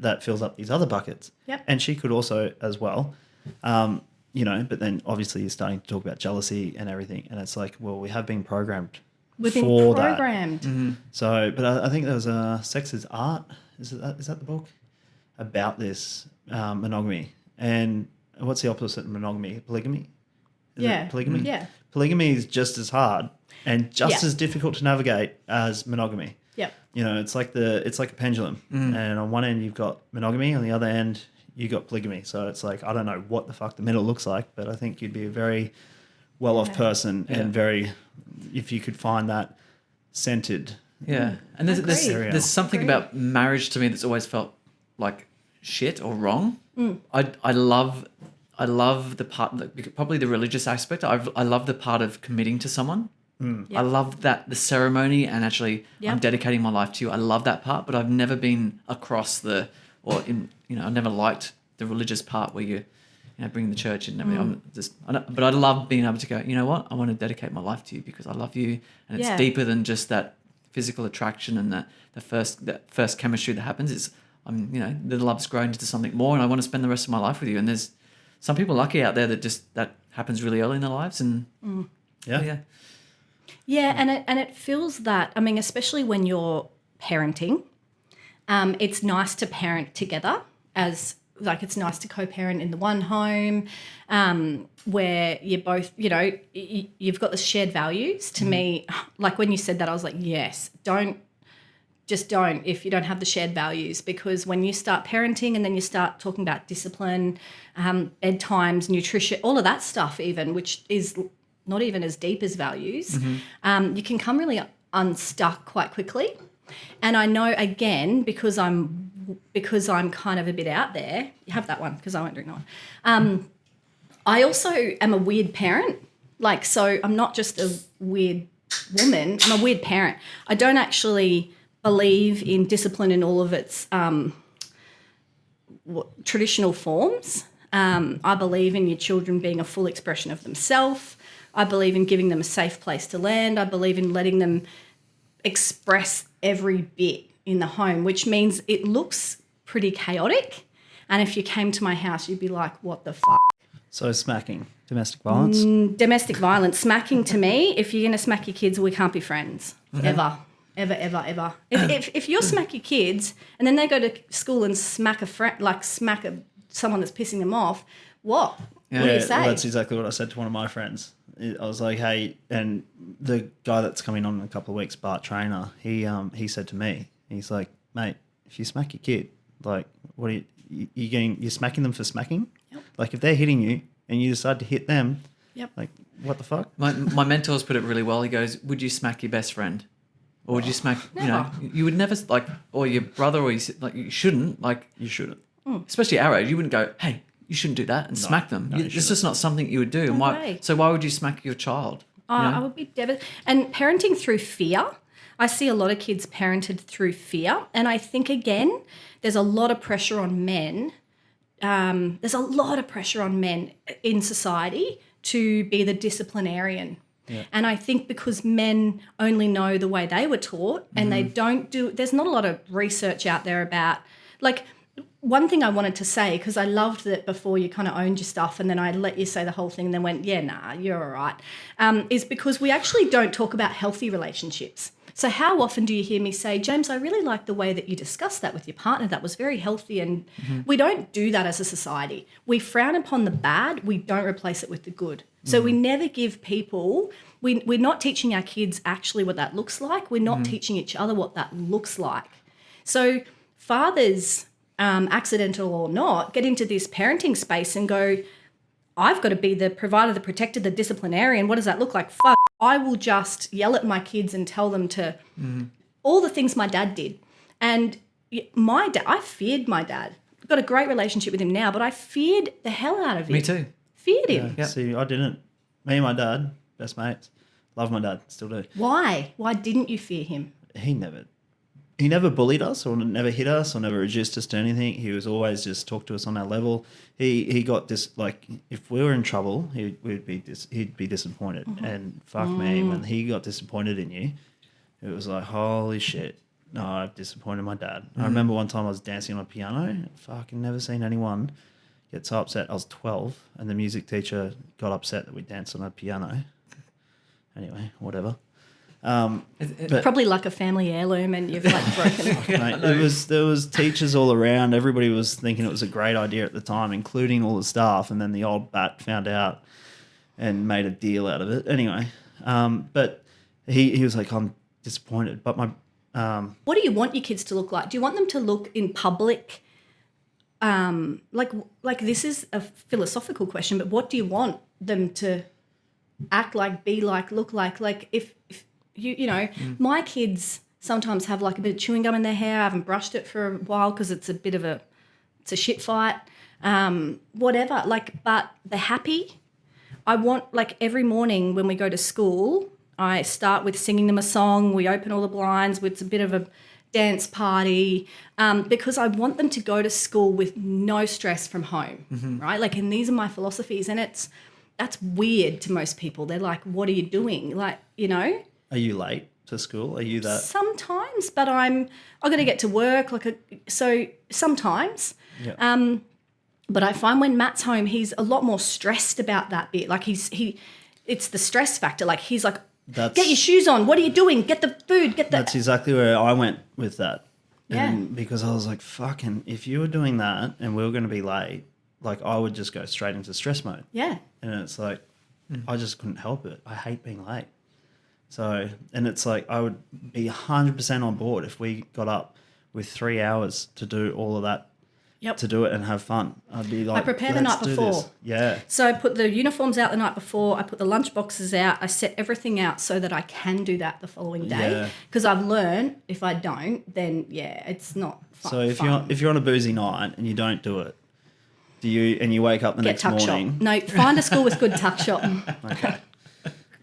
that fills up these other buckets. Yep. And she could also as well. But then obviously you're starting to talk about jealousy and everything. And it's like, well, we have been programmed We've been for programmed. that. So, but I think there was Sex is Art. Is that the book? About this monogamy. And what's the opposite of monogamy? Polygamy? Is it Yeah. polygamy? Yeah. Polygamy is just as hard and just Yeah. as difficult to navigate as monogamy. Yep. It's like a pendulum. And on one end you've got monogamy, on the other end you got polygamy. So it's like, I don't know what the fuck the middle looks like, but I think you'd be a very well-off person and very, if you could find that centered. Yeah, and there's Agreed. there's something Agreed. about marriage to me that's always felt like shit or wrong. I love the part, probably the religious aspect. I love the part of committing to someone. Yep. I love that, the ceremony, and actually I'm Yep. dedicating my life to you. I love that part, but I've never been across I never liked the religious part where you bring the church in. I mean, but I love being able to go, you know what, I want to dedicate my life to you because I love you, and it's Yeah. deeper than just that physical attraction and that first chemistry that happens. It's the love's grown into something more, and I want to spend the rest of my life with you. And there's some people lucky out there that happens really early in their lives, and Yeah. Yeah, and it feels that, I mean, especially when you're parenting, it's nice to parent together, it's nice to co-parent in the one home, where you both, you've got the shared values. To me, like when you said that, I was like, yes, don't if you don't have the shared values, because when you start parenting and then you start talking about discipline, bedtimes, nutrition, all of that stuff even, which is not even as deep as values, you can come really unstuck quite quickly. And I know, again, because I'm kind of a bit out there, you have that one because I won't drink that one. I also am a weird parent. Like, so I'm not just a weird woman, I'm a weird parent. I don't actually believe in discipline in all of its traditional forms. I believe in your children being a full expression of themselves. I believe in giving them a safe place to land. I believe in letting them express every bit in the home, which means it looks pretty chaotic. And if you came to my house, you'd be like, what the fuck? So smacking, domestic violence. Domestic violence, smacking to me, if you're going to smack your kids, we can't be friends, ever. If you smack your kids and then they go to school and smack a friend, like someone that's pissing them off, what? Yeah. What do you say? Well, that's exactly what I said to one of my friends. I was like, hey, and the guy that's coming on in a couple of weeks, Bart Trainer, he said to me, he's like, mate, if you smack your kid, like, what are you're smacking them for smacking? Yep. Like, if they're hitting you and you decide to hit them, Yep. like, what the fuck? my mentor's put it really well. He goes, would you smack your best friend? Or would you smack, Never. you would never, like, or your brother, or you shouldn't, like, You shouldn't. especially our age, you wouldn't go, hey, you shouldn't do that and smack them. no, you It's shouldn't. just not something you would do. And No way. so why would you smack your child? I would be devastated. And parenting through fear, I see a lot of kids parented through fear. And I think, again, there's a lot of pressure on men. There's a lot of pressure on men in society to be the disciplinarian. Yeah. And I think because men only know the way they were taught and they don't there's not a lot of research out there about, like, one thing I wanted to say, because I loved that before you kind of owned your stuff and then I let you say the whole thing and then went, yeah, nah, you're all right, is because we actually don't talk about healthy relationships. So how often do you hear me say, James, I really like the way that you discussed that with your partner. That was very healthy. And we don't do that as a society. We frown upon the bad. We don't replace it with the good. So we never give people, we're not teaching our kids actually what that looks like. We're not teaching each other what that looks like. So fathers, accidental or not, get into this parenting space and go, I've got to be the provider, the protector, the disciplinarian. What does that look like? Fuck, I will just yell at my kids and tell them to all the things my dad did. And my dad, I feared my dad. I've got a great relationship with him now, but I feared the hell out of him. Me too. Feared him. Yep. See, I didn't. Me and my dad, best mates. Love my dad, still do. Why? Why didn't you fear him? He never bullied us or never hit us or never reduced us to anything. He was always just talk to us on our level. He got this, like, if we were in trouble, he'd be disappointed. And fuck me, when he got disappointed in you, it was like, holy shit. No, I've disappointed my dad. I remember one time I was dancing on a piano. Fucking never seen anyone get so upset. I was 12 and the music teacher got upset that we danced on a piano. Anyway, whatever. But Probably like a family heirloom and you've like broken it. mate, there was teachers all around. Everybody was thinking it was a great idea at the time, including all the staff. And then the old bat found out and made a deal out of it. Anyway, but he was like, I'm disappointed. But my What do you want your kids to look like? Do you want them to look in public? Like this is a philosophical question, but what do you want them to act like, be like, look like? Like if you know, my kids sometimes have like a bit of chewing gum in their hair. I haven't brushed it for a while because it's a shit fight. Whatever. Like, but they're happy. I want, like, every morning when we go to school, I start with singing them a song. We open all the blinds. It's a bit of a dance party because I want them to go to school with no stress from home, right? Like, and these are my philosophies, and that's weird to most people. They're like, what are you doing? Like, you know. Are you late to school? Are you that? Sometimes, but I've got to get to work. So sometimes. Yeah. But I find when Matt's home, he's a lot more stressed about that bit. Like it's the stress factor. Like he's like, get your shoes on. What are you doing? Get the food. That's exactly where I went with that. Yeah. And because I was like, fucking, if you were doing that and we were going to be late, like I would just go straight into stress mode. Yeah. And it's like, I just couldn't help it. I hate being late. So, and it's like, I would be 100% on board if we got up with 3 hours to do all of that. Yep. To do it and have fun. I'd be like, I prepare the night before. Yeah. So I put the uniforms out the night before. I put the lunch boxes out. I set everything out so that I can do that the following day. Because I've learned if I don't, then it's not fun. So if you're on a boozy night and you don't do it, and you wake up the next morning? Shop. No, find a school with good tuck shop. Okay.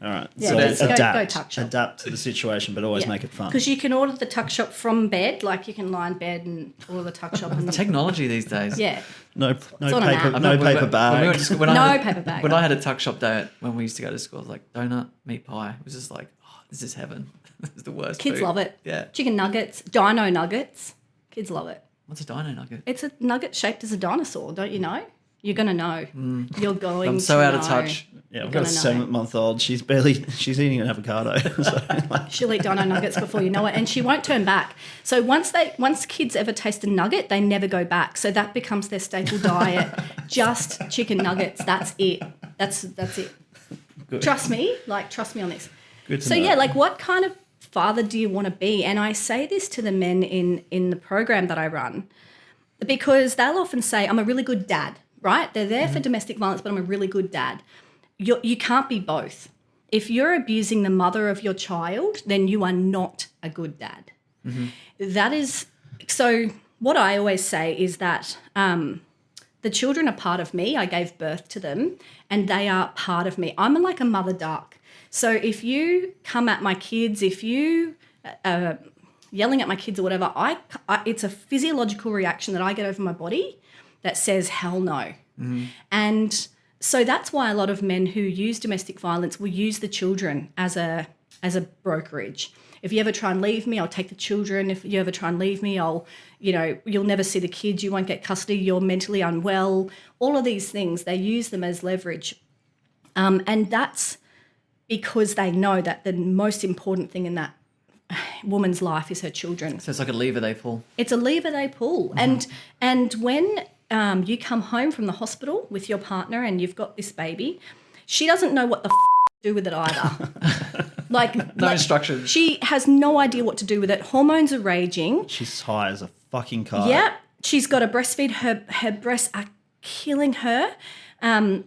All right. Yeah, so go tuck shop. Adapt to the situation, but always make it fun. Because you can order the tuck shop from bed, like you can lie in bed and order the tuck shop. And Technology these days. Yeah. No on an paper, app. no paper bag. Paper bag. When I had a tuck shop day when we used to go to school, I was like, donut, meat pie. It was just like, oh, this is heaven. This is the worst Kids food. love it. Yeah. Chicken nuggets, dino nuggets. Kids love it. What's a dino nugget? It's a nugget shaped as a dinosaur, don't you know? You're going to know. You're going I'm so to out of know. touch. Yeah, I've got a 7-month-old. She's eating an avocado. She'll eat dino nuggets before you know it, and she won't turn back. So once kids ever taste a nugget, they never go back. So that becomes their staple diet. Just chicken nuggets. That's it. That's it. Good. Trust me on this. Good to So know. yeah, like what kind of father do you want to be? And I say this to the men in the program that I run because they'll often say, I'm a really good dad, right? They're there for domestic violence, but I'm a really good dad. You can't be both. If you're abusing the mother of your child, then you are not a good dad. That is, so what I always say is that the children are part of me. I gave birth to them and they are part of me. I'm like a mother duck. So if you come at my kids, if you yelling at my kids or whatever, it's a physiological reaction that I get over my body that says hell no. And so that's why a lot of men who use domestic violence will use the children as a brokerage. If you ever try and leave me, I'll take the children. If you ever try and leave me, you'll never see the kids. You won't get custody. You're mentally unwell. All of these things, they use them as leverage. And that's because they know that the most important thing in that woman's life is her children. So it's like a lever they pull. It's a lever they pull. And when you come home from the hospital with your partner and you've got this baby, she doesn't know what the to do with it either. No instructions. She has no idea what to do with it. Hormones are raging. She's high as a fucking kite. Yep. She's got to breastfeed. Her breasts are killing her.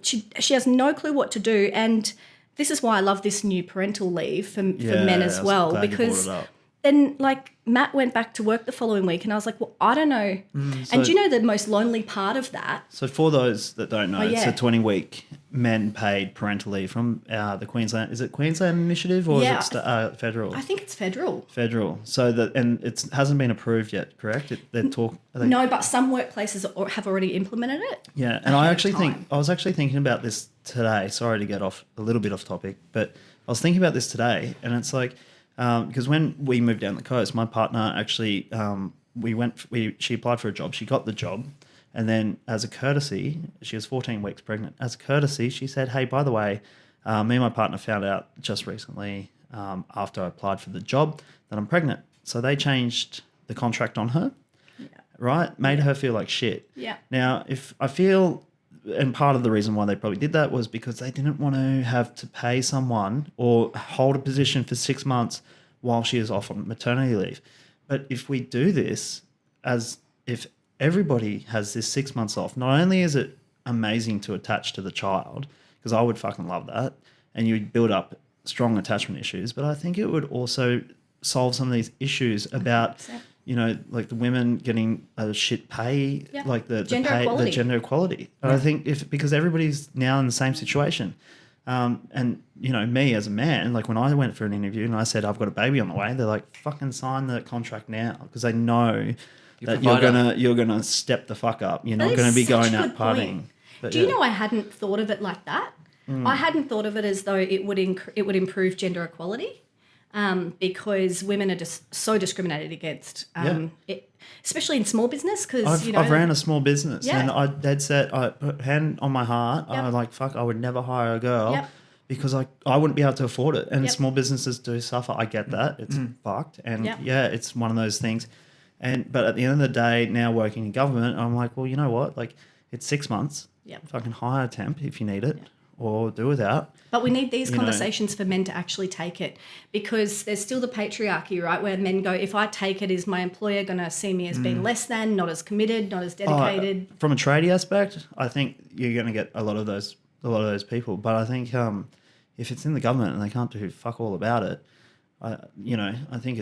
She has no clue what to do. And this is why I love this new parental leave for men as well. Glad you brought Because it up. then, like, Matt went back to work the following week and I was like, well, I don't know. And do you know the most lonely part of that? So for those that don't know, it's yeah. a 20-week men paid parental leave from the Queensland. Is it Queensland initiative or Yeah, is it federal? I think it's federal. Federal. So and it hasn't been approved yet, correct? No, but some workplaces have already implemented it. Yeah, and I time. was actually thinking about this today. Sorry to get off a little bit off topic, but I was thinking about this today, and it's like because when we moved down the coast, my partner actually she applied for a job, she got the job, and then as a courtesy, she was 14 weeks pregnant. As a courtesy, she said, "Hey, by the way, me and my partner found out just recently after I applied for the job that I'm pregnant." So they changed the contract on her. Right? Made her feel like shit. Yeah. Now, if I feel, and part of the reason why they probably did that was because they didn't want to have to pay someone or hold a position for 6 months while she is off on maternity leave. But if we do this, as if everybody has this 6 months off, not only is it amazing to attach to the child, because I would fucking love that, and you'd build up strong attachment issues, but I think it would also solve some of these issues about 100%. Like the women getting a shit pay, Yeah. like the Gender pay, equality. the gender equality. And I think because everybody's now in the same situation, and me as a man, like when I went for an interview and I said I've got a baby on the way, they're like, fucking sign the contract now, because they know that you're gonna step the fuck up. You're not That gonna is be such going a out good point. partying. But Do you know I hadn't thought of it like that? I hadn't thought of it as though it would improve gender equality, because women are just so discriminated against, especially in small business. Because I've ran a small business, Yeah. and I dead set. I put hand on my heart. Yep. I like fuck. I would never hire a girl Yep. because I wouldn't be able to afford it. And Yep. small businesses do suffer. I get that. It's fucked. And Yep. it's one of those things. But at the end of the day, now working in government, I'm like, well, you know what? Like, it's 6 months. Yep. Fucking hire a temp if you need it, or do without. But we need these You know. conversations for men to actually take it, because there's still the patriarchy, right? Where men go, if I take it, is my employer going to see me as being less than, not as committed, not as dedicated? From a tradie aspect, I think you're going to get a lot of those people. But I think if it's in the government and they can't do fuck all about it, I think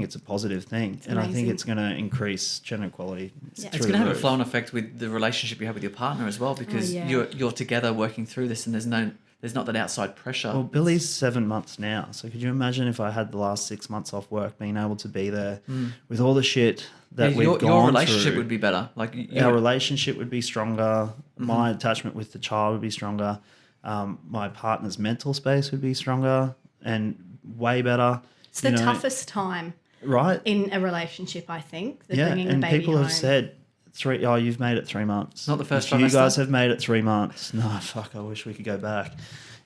it's a positive thing, and I think amazing. it's going to increase gender equality. Yeah. It's going to have a flow-on effect with the relationship you have with your partner as well, because yeah. you're together working through this, and there's not that outside pressure. Well, Billy's 7 months now, so could you imagine if I had the last 6 months off work, being able to be there with all the shit that we've gone your relationship through? would be better. Like Our relationship would be stronger. My attachment with the child would be stronger. My partner's mental space would be stronger and way better. It's the toughest time Right? in a relationship, I think, bringing a and baby people home. have said you've made it 3 months. Not the first If you trimester? guys have made it 3 months. No, fuck, I wish we could go back.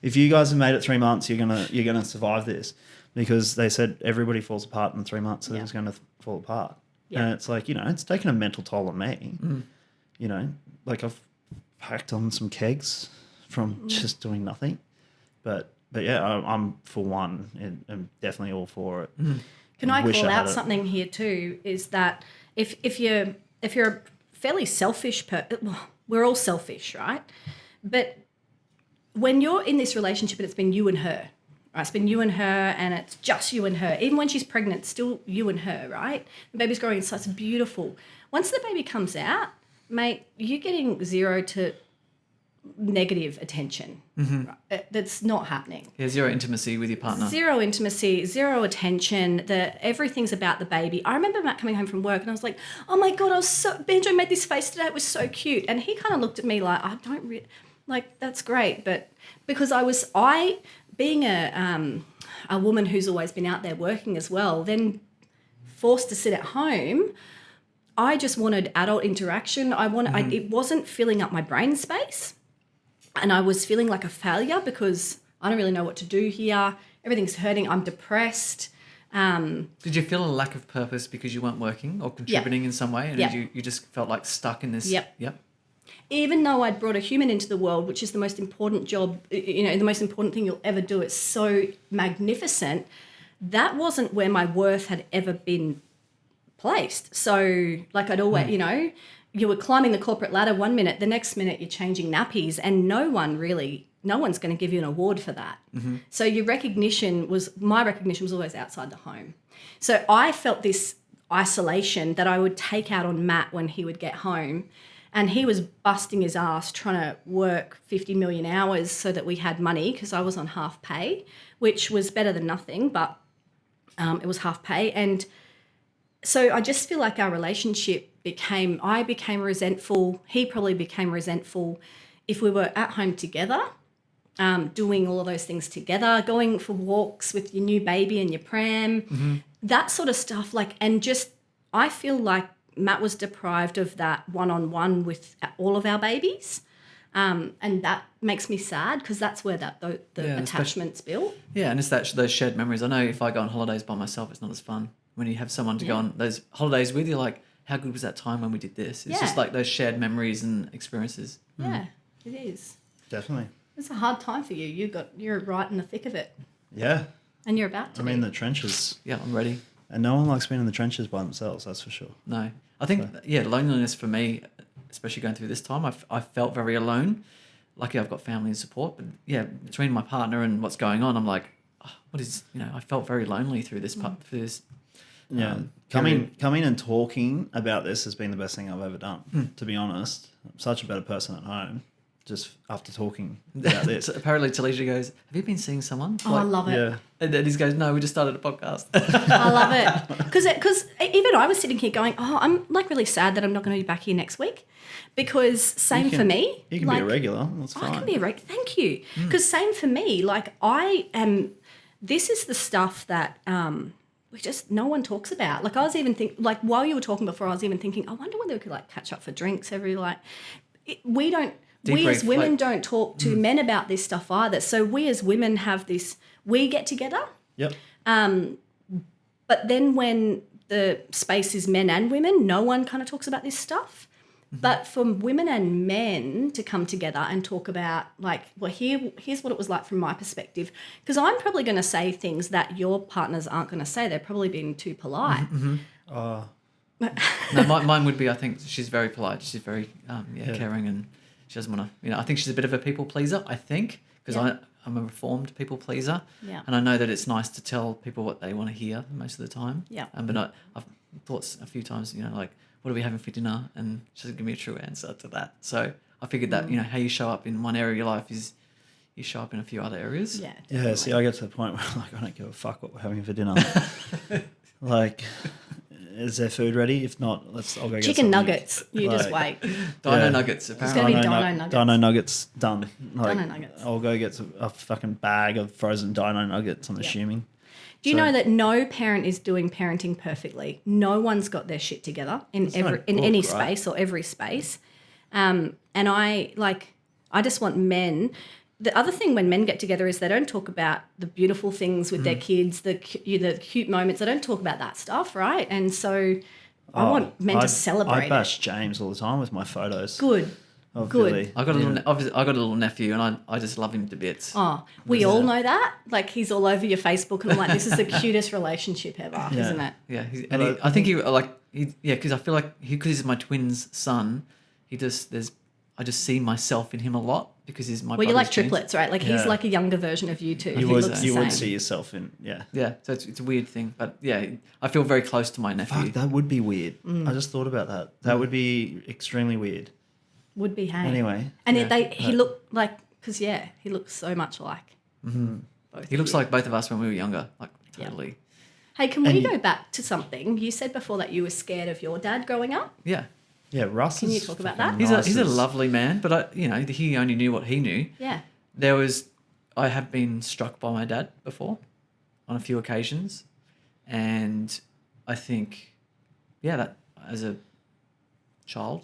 If you guys have made it 3 months, you're gonna survive this, because they said everybody falls apart in 3 months, so Yeah. it's gonna fall apart. Yeah. And it's like, it's taken a mental toll on me. Like I've packed on some kegs from just doing nothing. But yeah, I'm for one, and I'm definitely all for it. Can I wish call I had out it. something here too? Is that if you're a fairly selfish we're all selfish, right? But when you're in this relationship and it's been you and her, right? It's been you and her, and it's just you and her. Even when she's pregnant, it's still you and her, right? The baby's growing, so it's beautiful. Once the baby comes out, mate, you're getting 0 to negative attention. Right? That's not happening. Yeah, zero intimacy with your partner. Zero intimacy, zero attention. Everything's about the baby. I remember Matt coming home from work and I was like, "Oh my god, Benjo made this face today. It was so cute." And he kind of looked at me like, "I don't like that's great," but because I being a woman who's always been out there working as well, then forced to sit at home. I just wanted adult interaction. It wasn't filling up my brain space. And I was feeling like a failure because I don't really know what to do here. Everything's hurting. I'm depressed. Did you feel a lack of purpose because you weren't working or contributing in some way? And Yep. you just felt like stuck in this? Yep. Yep. Even though I'd brought a human into the world, which is the most important job, the most important thing you'll ever do, it's so magnificent, that wasn't where my worth had ever been placed. So, like, I'd always, you were climbing the corporate ladder one minute, the next minute you're changing nappies, and no one's going to give you an award for that. Mm-hmm. So my recognition was always outside the home. So I felt this isolation that I would take out on Matt when he would get home. And he was busting his ass trying to work 50 million hours so that we had money, because I was on half pay, which was better than nothing, but it was half pay. And so I just feel like our relationship I became resentful. He probably became resentful if we were at home together, doing all of those things together, going for walks with your new baby and your pram, that sort of stuff. I feel like Matt was deprived of that one-on-one with all of our babies. And that makes me sad, because that's where the attachment's built. Yeah, and it's those shared memories. I know if I go on holidays by myself, it's not as fun. When you have someone to go on those holidays with, you're like, how good was that time when we did this? It's just like those shared memories and experiences. Yeah, it is. Definitely. It's a hard time for you. You're right in the thick of it. Yeah. And you're about to be. The trenches. Yeah, I'm ready. And no one likes being in the trenches by themselves, that's for sure. No. I think, loneliness for me, especially going through this time, I felt very alone. Lucky I've got family and support, but between my partner and what's going on, I'm like, I felt very lonely through this part, through this. Coming and talking about this has been the best thing I've ever done, to be honest. I'm such a better person at home just after talking about this. Apparently Talisha goes, have you been seeing someone? I love it. Yeah. And then he goes, no, we just started a podcast. I love it. Because even I was sitting here going, I'm like really sad that I'm not going to be back here next week, because same for me. You can be a regular. That's fine. I can be a regular. Thank you. Because same for me. Like this is the stuff that no one talks about. Like I was even while you were talking before, I was even thinking, I wonder whether we could catch up for drinks we don't. We as women don't talk to men about this stuff either. So we as women have this, we get together. Yep. But then when the space is men and women, no one kind of talks about this stuff. Mm-hmm. But for women and men to come together and talk about here's what it was like from my perspective. Because I'm probably going to say things that your partners aren't going to say. They're probably being too polite. Mm-hmm. No, mine would be, I think she's very polite. She's very caring, and she doesn't want to, I think she's a bit of a people pleaser, I think, because I'm a reformed people pleaser. Yeah. And I know that it's nice to tell people what they want to hear most of the time. Yeah. But I've thought a few times, what are we having for dinner? And she doesn't give me a true answer to that. So I figured that, how you show up in one area of your life is you show up in a few other areas. Yeah. Definitely. Yeah, see, I get to the point where I don't give a fuck what we're having for dinner. Is there food ready? If not, I'll go get chicken nuggets. You just wait. Dino nuggets, apparently. It's going to be dino nuggets. Dino nuggets done. Dino nuggets. I'll go get a fucking bag of frozen dino nuggets, I'm assuming. Do you know that no parent is doing parenting perfectly? No one's got their shit together in any space or every space. And I just want men. The other thing when men get together is they don't talk about the beautiful things with their kids, the cute moments. They don't talk about that stuff, right? And so I want men to celebrate I bash James all the time with my photos. Good. Billy. I got a little nephew, and I just love him to bits. Oh, we all know that. Like, he's all over your Facebook, and I'm like, this is the cutest relationship ever, isn't it? Yeah, I think because I feel like because he's my twin's son, I just see myself in him a lot because he's my. Well, you're like triplets, right? Like he's like a younger version of you too. You would see yourself in Yeah, so it's a weird thing, but I feel very close to my nephew. Fuck, that would be weird. I just thought about that. That would be extremely weird. Would be, hey. Anyway. And he looked like, because he looks so much alike. Mm-hmm. He looks like both of us when we were younger, like totally. Yeah. Hey, can we go back to something? You said before that you were scared of your dad growing up. Yeah. Yeah, Russ. Can you talk about that? He's a lovely man, but he only knew what he knew. Yeah. I have been struck by my dad before, on a few occasions, and I think, that as a child,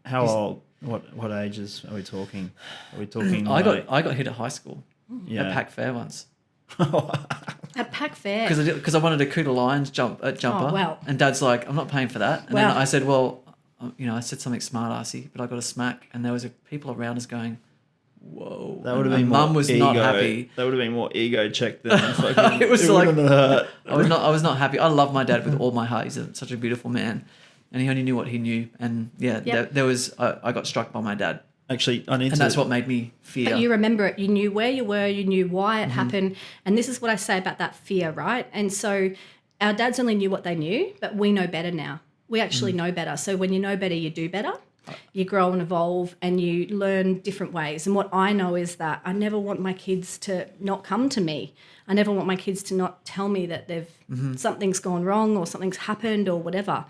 How old? What ages are we talking? Are we talking? I got hit at high school. At Pack Fair once. At Pack Fair. Because I wanted a Cooter Lions jumper. Oh, wow. And Dad's like, I'm not paying for that. And then I said, well, I said something smart-assy, but I got a smack, and there was people around us going, whoa. That would have And been Mum more was ego. not happy. That would have been more ego check than fucking. It was like- wouldn't have hurt. I was not happy. I love my dad with all my heart. He's such a beautiful man, and he only knew what he knew. And there was I got struck by my dad, Actually, and that's what made me fear. But you remember it. You knew where you were. You knew why it happened. And this is what I say about that fear, right? And so our dads only knew what they knew, but we know better now. We actually know better. So when you know better, you do better. You grow and evolve, and you learn different ways. And what I know is that I never want my kids to not come to me. I never want my kids to not tell me that something's gone wrong or something's happened or whatever.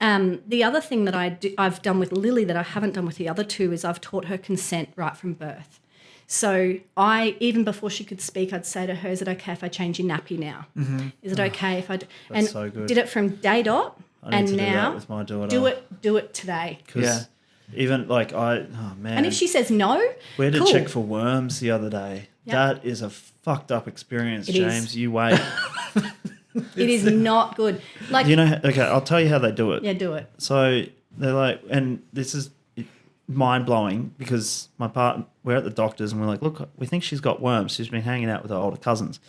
The other thing that I've done with Lily that I haven't done with the other two is I've taught her consent right from birth. So even before she could speak, I'd say to her, is it okay if I change your nappy now? Mm-hmm. Is it okay if I do? And so good. did it from day dot. I need to And do that now with my daughter. do it today. Because even like oh man. And if she says no, we had to cool. check for worms the other day. Yep. That is a fucked up experience, It James. is. You wait. It is not good. Like, Okay, I'll tell you how they do it. yeah, do it. So they're like, and this is mind blowing because we're at the doctor's and we're like, look, we think she's got worms. She's been hanging out with her older cousins,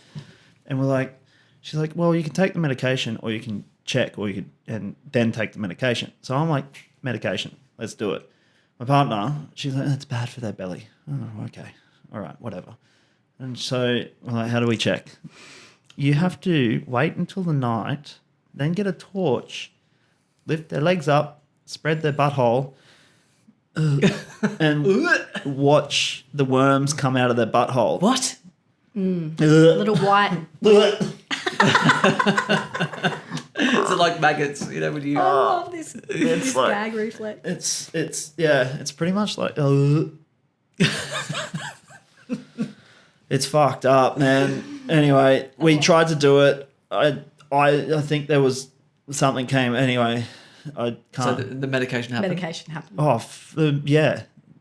and we're like, she's like, well, you can take the medication or you can check or you could and then take the medication. So I'm like, medication, let's do it. My partner, she's like, it's bad for their belly. Oh, okay, all right, whatever. And so we're like, how do we check? You have to wait until the night, then get a torch, lift their legs up, spread their butthole, and watch the worms come out of their butthole. What? Little white. Is it like maggots? When you... I love this like- gag reflex. It's pretty much like it's fucked up, man. Anyway, we tried to do it. I think there was something came anyway. I So can't. the medication happened. Medication happened.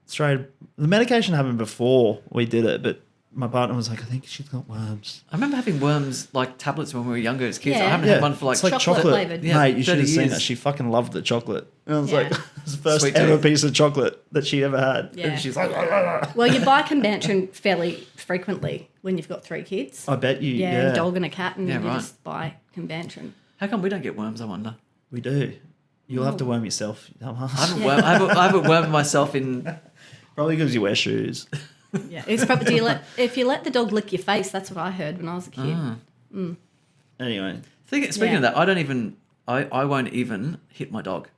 Straight. The medication happened before we did it, but my partner was like, I think she's got worms. I remember having worms like tablets when we were younger as kids. Yeah. I haven't had one for like it's like chocolate chocolate. flavoured. Yeah, Mate, you should 30 have seen years. that. She fucking loved the chocolate. And I was Yeah. like, it was the first Sweet ever tooth. piece of chocolate that she ever had. Yeah. And she's like, Well, you buy Combantrin fairly frequently when you've got 3 kids. I bet you, A dog and a cat, and Yeah, you right. just buy Combantrin. How come we don't get worms, I wonder? we do. You'll have to worm yourself. I haven't wormed myself in... Probably because you wear shoes. Yeah, it's probably if you let the dog lick your face. That's what I heard when I was a kid. Anyway, Speaking Yeah. of that, I won't even hit my dog.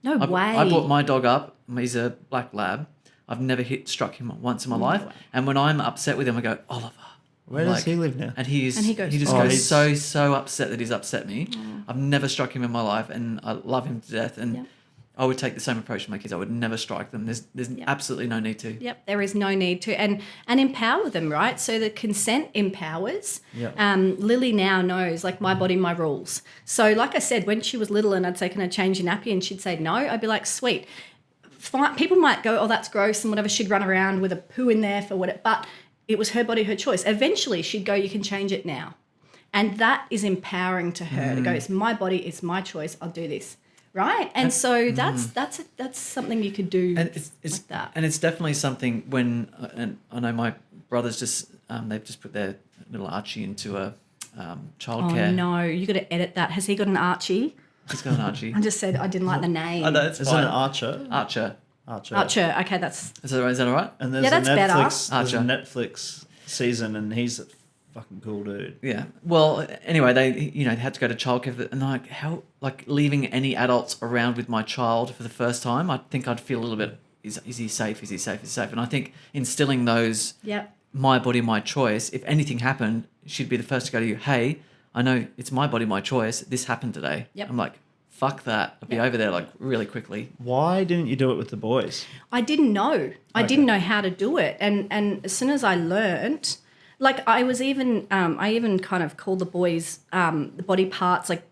No way. I brought my dog up. He's a black lab. I've never struck him once in my life. way. And when I'm upset with him, I go, Oliver. where does he live now? And he goes, just "Oh, goes so upset that he's upset me. I've never struck him in my life, and I love him to death. And Yep. I would take the same approach to my kids. I would never strike them. There's absolutely no need to. Yep, there is no need to, and empower them, right? So the consent empowers. Yep. Lily now knows, like, my body, my rules. So, like I said, when she was little and I'd say, can I change your nappy? And she'd say no, I'd be like, sweet. Fine. People might go, oh, that's gross and whatever. She'd run around with a poo in there for whatever, but it was her body, her choice. Eventually she'd go, you can change it now. And that is empowering to her to go, it's my body, it's my choice, I'll do this. Right, and so that's something you could do, And it's like that. and it's definitely something when and I know my brothers they've just put their little Archie into a childcare. Oh no, you got to edit that. Has he got an Archie? He's got an Archie. I just said I didn't like the name. I know it's Is it fine. an Archer? Archer. Archer. Okay, that's Is that all right? And there's Yeah, that's a better. Netflix. There's a Archer. Netflix season, and he's a fucking cool dude. Yeah. Well, anyway, they had to go to childcare, and leaving any adults around with my child for the first time, I think I'd feel a little bit. Is he safe? Is he safe? Is he safe? And I think instilling those, yep. my body, my choice. If anything happened, she'd be the first to go to you. Hey, I know it's my body, my choice. This happened today. Yep. I'm like, fuck that. I'd be over there like really quickly. Why didn't you do it with the boys? I didn't know. I didn't know how to do it, and as soon as I learnt, like I even kind of called the boys the body parts like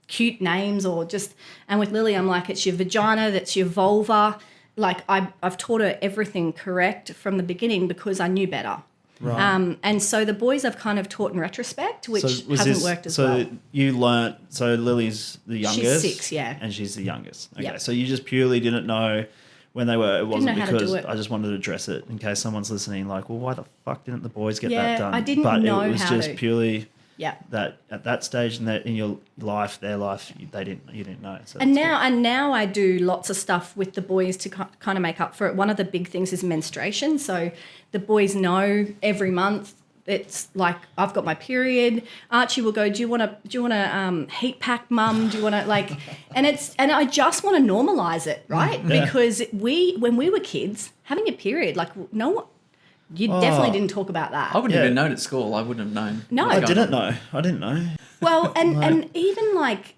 cute names or just. And with Lily, I'm like, it's your vagina, that's your vulva. Like I've taught her everything correct from the beginning because I knew better. Right. And so the boys I've kind of taught in retrospect, which hasn't worked as well. So you learnt, so Lily's the youngest. She's 6, yeah. And she's the youngest. Okay, Yep. so you just purely didn't know when they were, it wasn't know how to because do it. I just wanted to address it in case someone's listening like, well, why the fuck didn't the boys get Yeah, that done? I didn't but know it was how just to. purely Yeah. that at that stage in your life, their life, you didn't know. So And that's now I do lots of stuff with the boys to kind of make up for it. One of the big things is menstruation. So the boys know every month. It's like I've got my period. Archie will go, do you want to heat pack, mum? Do you want to like? And I just want to normalize it, right? Yeah. Because when we were kids, having a period, like no one, you definitely didn't talk about that. I wouldn't have even known at school. I wouldn't have known. No. what's I going didn't on. know. I didn't know. Well, and even like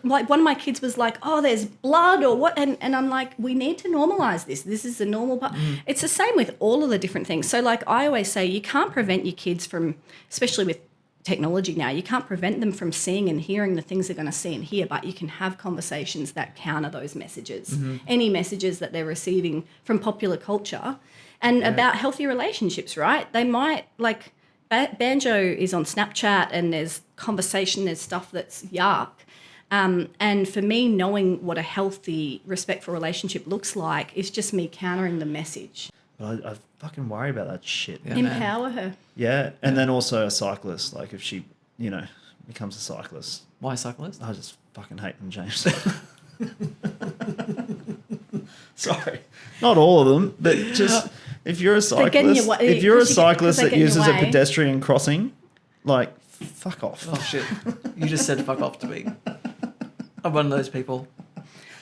one of my kids was like, oh, there's blood or what? And I'm like, we need to normalize this. This is the normal part. It's the same with all of the different things. So like I always say, you can't prevent your kids from, especially with technology now, you can't prevent them from seeing and hearing the things they're going to see and hear, but you can have conversations that counter those messages, any messages that they're receiving from popular culture and about healthy relationships, right? They might like Banjo is on Snapchat and there's conversation, there's stuff that's yuck. And for me, knowing what a healthy, respectful relationship looks like is just me countering the message. But I fucking worry about that shit. Yeah, man. Empower her. Yeah, and then also a cyclist. Like if she, becomes a cyclist, Why cyclist? I just fucking hate them, James. Sorry, not all of them, but just if you're a getting cyclist, your if you're a 'cause cyclist they that get in your uses a way. pedestrian crossing, like fuck off. Oh shit! You just said fuck off to me. I'm one of those people.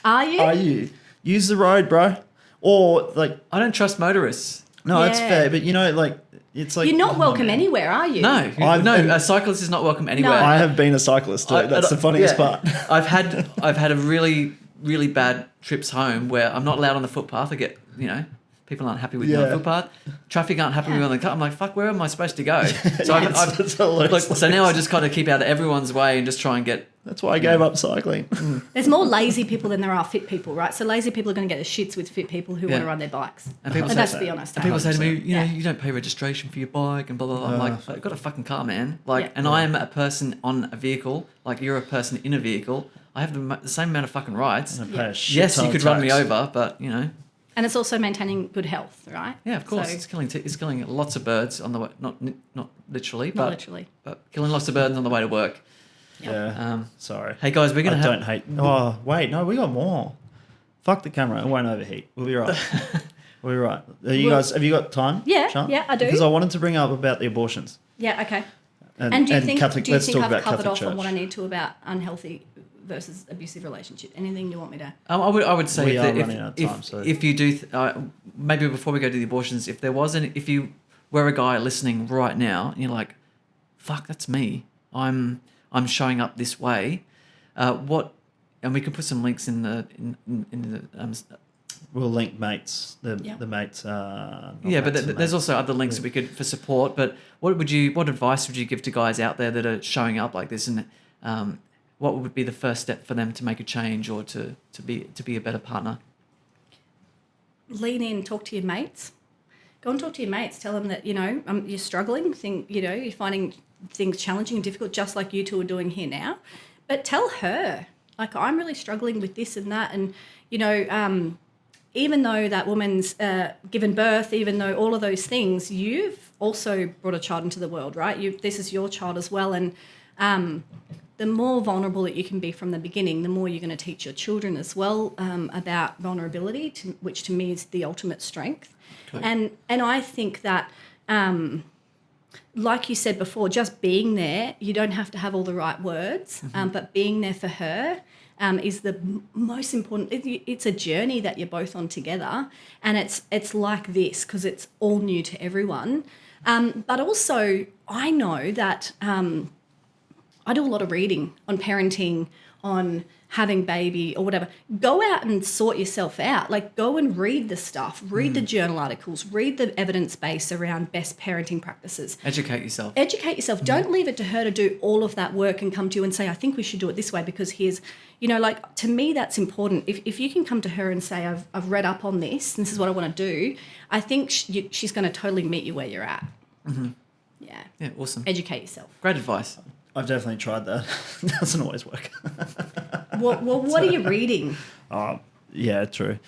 Are you? Are you use the road, bro? Or like, I don't trust motorists. no, it's Yeah. fair, but it's like You're not oh, welcome man. anywhere, are you? No, and- a cyclist is not welcome anywhere. I have been a cyclist too. That's the funniest part. I've had a really bad trips home where I'm not allowed on the footpath. I get people aren't happy with me on the Yeah. footpath. Traffic aren't happy with me on the car. I'm like, fuck, where am I supposed to go? So It's hilarious. so now I just kind of keep out of everyone's way and just try and get. That's why I gave up cycling. There's more lazy people than there are fit people, right? So lazy people are going to get the shits with fit people who Yeah. want to ride their bikes. And people And say, that's the honest. people say to me, 100%. you don't pay registration for your bike and blah blah blah. I'm like, I've got a fucking car, man. Like, Yeah. and I am a person on a vehicle. Like you're a person in a vehicle. I have the same amount of fucking rights. I pay a shit Yes, ton you of could run me tax. over, but And it's also maintaining good health, right? yeah, of course, So- it's killing lots of birds on the way. Not literally, Not but literally. but killing lots of birds on the way to work. Yeah. Sorry. Hey guys, we're gonna I have. don't hate. Oh wait, no, we got more. Fuck the camera. It won't overheat. We'll be right. We'll be right. Have you got time? Yeah, Shaan? yeah, I do. Because I wanted to bring up about the abortions. Yeah, okay. And do you think, Catholic. do you Let's think talk I've about covered Catholic off Church. on what I need to about unhealthy versus abusive relationship? Anything you want me to? I would say We if, are the- running out of time, so- if you do maybe before we go to the abortions, if you were a guy listening right now and you're like, fuck, that's me. I'm showing up this way. And we can put some links in the We'll link mates. Yeah. The mates. but there's there's also other links that we could for support. But what advice would you give to guys out there that are showing up like this, and what would be the first step for them to make a change or to be a better partner? Lean in, talk to your mates. Go and talk to your mates. Tell them that you're struggling. You're finding things challenging and difficult, just like you two are doing here now. But tell her, like, I'm really struggling with this and that, and even though that woman's given birth, even though all of those things, you've also brought a child into the world, right? This is your child as well, and the more vulnerable that you can be from the beginning, the more you're going to teach your children as well about vulnerability, which to me is the ultimate strength. Okay. And I think that, like you said before, just being there, you don't have to have all the right words, but being there for her is the most important. It's a journey that you're both on together, and it's like this because it's all new to everyone. But also, I know that I do a lot of reading on parenting, on having baby or whatever. Go out and sort yourself out. Like, go and read the stuff, read the journal articles, read the evidence base around best parenting practices. Educate yourself. Educate yourself. Don't leave it to her to do all of that work and come to you and say, I think we should do it this way because here's, to me, that's important. If you can come to her and say, I've read up on this is what I want to do, I think she's going to totally meet you where you're at. Yeah. Yeah, awesome. Educate yourself. Great advice. I've definitely tried that. Doesn't always work. What are you reading? Yeah, true.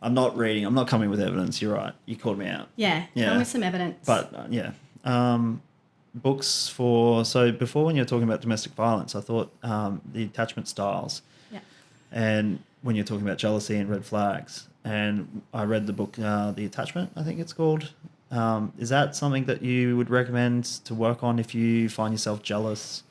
I'm not reading. I'm not coming with evidence. You're right. You called me out. Yeah. Come with some evidence. But books so before when you were talking about domestic violence, I thought the attachment styles. Yeah. And when you're talking about jealousy and red flags, and I read the book, The Attachment, I think it's called. Is that something that you would recommend to work on if you find yourself jealous?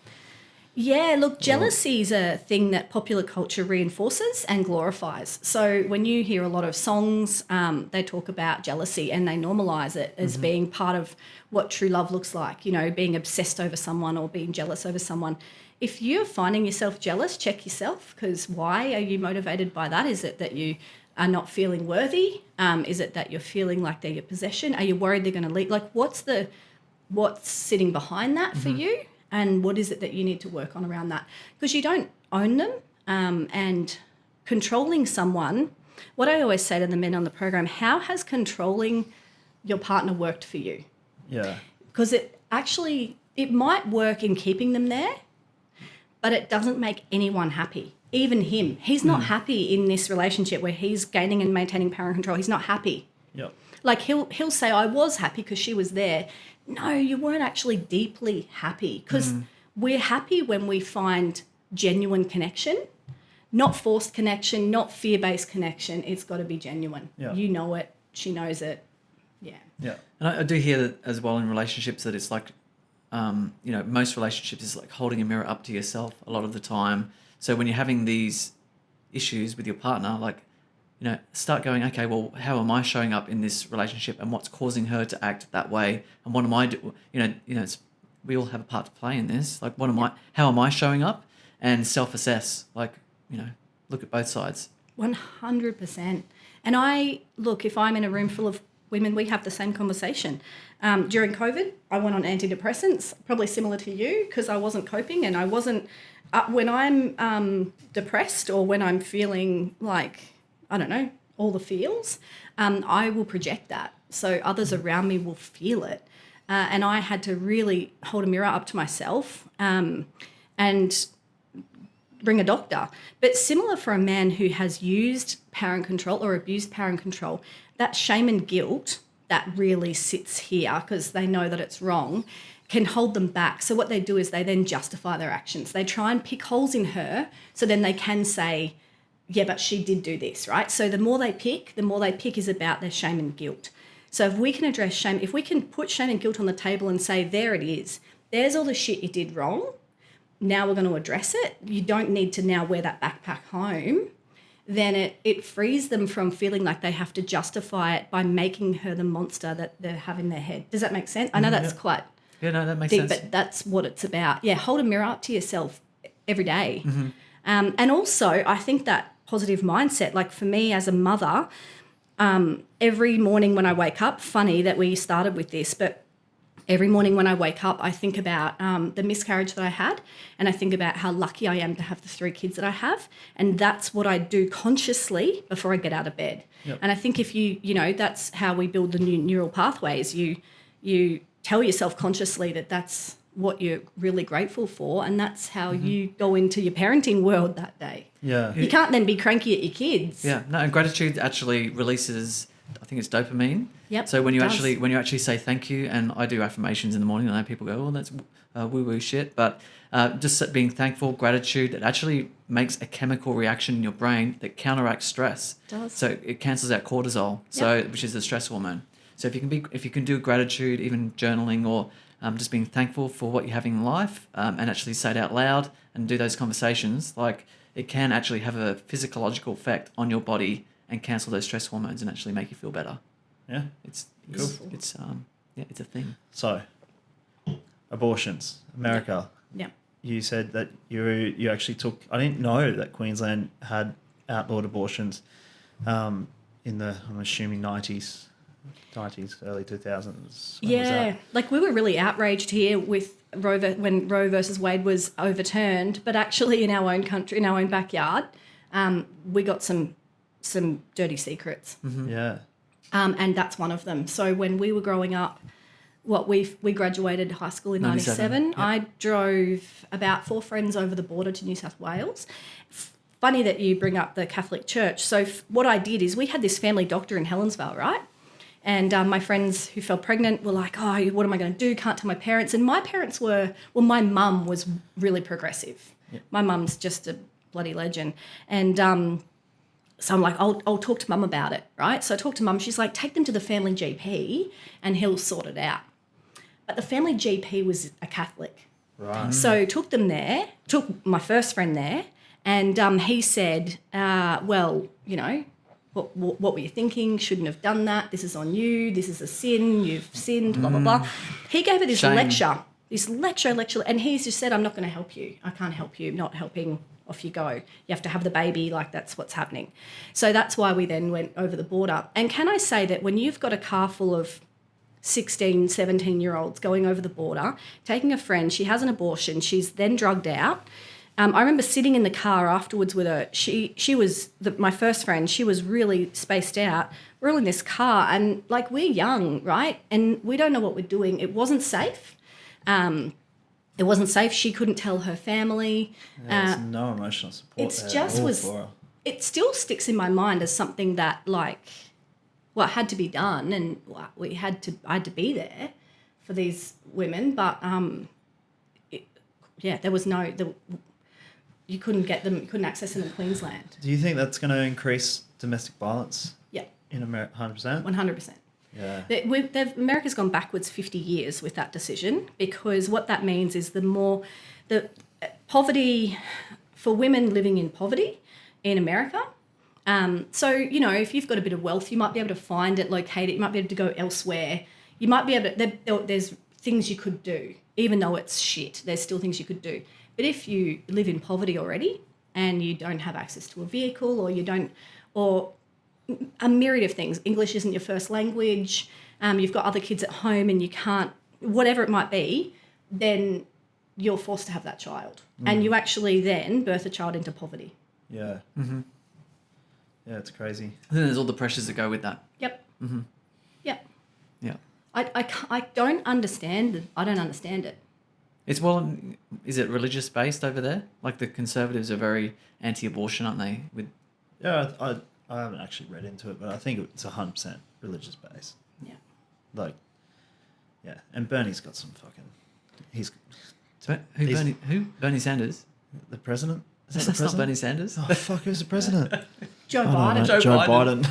Yeah, look, jealousy is a thing that popular culture reinforces and glorifies. So when you hear a lot of songs, they talk about jealousy and they normalise it as being part of what true love looks like, you know, being obsessed over someone or being jealous over someone. If you're finding yourself jealous, check yourself, because why are you motivated by that? Is it that you are not feeling worthy? Is it that you're feeling like they're your possession? Are you worried they're going to leave? Like, what's sitting behind that for you? And what is it that you need to work on around that? Because you don't own them. And controlling someone, what I always say to the men on the program, how has controlling your partner worked for you? Yeah. Because it might work in keeping them there, but it doesn't make anyone happy. Even him. He's not happy in this relationship where he's gaining and maintaining power and control. He's not happy. Yep. Like he'll say, I was happy because she was there. No, you weren't actually deeply happy, because we're happy when we find genuine connection, not forced connection, not fear-based connection. It's got to be genuine. Yeah. You know it. She knows it. Yeah. Yeah. And I do hear that as well in relationships, that it's like, most relationships is like holding a mirror up to yourself a lot of the time. So when you're having these issues with your partner, like, start going, okay, well, how am I showing up in this relationship, and what's causing her to act that way? And what am I doing? We all have a part to play in this. Like, how am I showing up? And self-assess, like, look at both sides. 100%. And if I'm in a room full of women, we have the same conversation. During COVID, I went on antidepressants, probably similar to you, because I wasn't coping, and I wasn't, when I'm depressed or when I'm feeling like, I don't know, all the feels, I will project that. So others around me will feel it. And I had to really hold a mirror up to myself and bring a doctor. But similar for a man who has used power and control or abused power and control, that shame and guilt that really sits here because they know that it's wrong can hold them back. So what they do is they then justify their actions. They try and pick holes in her so then they can say, yeah, but she did do this, right? So the more they pick is about their shame and guilt. So if we can address shame, if we can put shame and guilt on the table and say, there it is, there's all the shit you did wrong, now we're going to address it. You don't need to now wear that backpack home. Then it frees them from feeling like they have to justify it by making her the monster that they have in their head. Does that make sense? I know that's quite that makes deep, sense. but that's what it's about. Yeah, hold a mirror up to yourself every day. And also, I think that positive mindset, like for me as a mother, every morning when I wake up, funny that we started with this, but every morning when I wake up, I think about the miscarriage that I had, and I think about how lucky I am to have the 3 kids that I have. And that's what I do consciously before I get out of bed. Yep. And I think if that's how we build the new neural pathways. You tell yourself consciously that that's what you're really grateful for, and that's how you go into your parenting world that day. Yeah. You can't then be cranky at your kids. Yeah. No, and gratitude actually releases, I think it's dopamine. Yep. So when you actually say thank you, and I do affirmations in the morning, and I know people go, oh, that's woo-woo shit, but just being thankful, gratitude, it actually makes a chemical reaction in your brain that counteracts stress. It does. So it cancels out cortisol, which is the stress hormone. So if you can do gratitude, even journaling or just being thankful for what you're having in life, and actually say it out loud and do those conversations, like it can actually have a physiological effect on your body and cancel those stress hormones and actually make you feel better. Yeah. It's a thing. So, abortions, America. Yeah. You said that you actually took. I didn't know that Queensland had outlawed abortions in the, I'm assuming, 90s, early 2000s. When was that? Like we were really outraged here with when Roe versus Wade was overturned, but actually in our own country, in our own backyard, we got some dirty secrets. Yeah. And that's one of them. So when we were growing up, we graduated high school in 97. Yep. I drove about 4 friends over the border to New South Wales. Funny that you bring up the Catholic Church. So what I did is we had this family doctor in Helensvale, right? And my friends who fell pregnant were like, oh, what am I going to do? Can't tell my parents. And my parents my mum was really progressive. Yep. My mum's just a bloody legend. And so I'm like, I'll talk to mum about it, right? So I talked to mum. She's like, take them to the family GP and he'll sort it out. But the family GP was a Catholic. Right. So took them there, took my first friend there, and he said, well, you know, what were you thinking? Shouldn't have done that. This is on you. This is a sin. You've sinned, blah, blah, blah. He gave her this lecture, and he's just said, I'm not going to help you. I can't help you. Not helping. Off you go. You have to have the baby, like that's what's happening. So that's why we then went over the border. And can I say that when you've got a car full of 16, 17-year-olds going over the border, taking a friend, she has an abortion, she's then drugged out. I remember sitting in the car afterwards with her. She was my first friend. She was really spaced out. We're all in this car and like we're young, right? And we don't know what we're doing. It wasn't safe. It wasn't safe. She couldn't tell her family. There's no emotional support. It's just it still sticks in my mind as something that had to be done, and I had to be there for these women. But there was you couldn't get them, you couldn't access them in Queensland. Do you think that's going to increase domestic violence? Yeah. In America, 100%? 100%. Yeah. America's gone backwards 50 years with that decision, because what that means is the poverty for women living in poverty in America. So, you know, if you've got a bit of wealth, you might be able to find it, locate it. You might be able to go elsewhere. You might be able to, there's things you could do, even though it's shit, there's still things you could do. But if you live in poverty already and you don't have access to a vehicle, or a myriad of things, English isn't your first language, you've got other kids at home and you can't, whatever it might be, then you're forced to have that child. And you actually then birth a child into poverty. Yeah. Mm-hmm. Yeah, it's crazy. And then there's all the pressures that go with that. Yep. Mm-hmm. Yep. Yeah. I don't understand it. Is it religious based over there? Like the Conservatives are very anti-abortion, aren't they? Yeah, I haven't actually read into it, but I think it's 100% religious based. Yeah. Yeah. And Bernie's got some fucking... Bernie Sanders? The president? That's not Bernie Sanders. Oh, fuck, who's the president? Joe Biden. Joe Biden.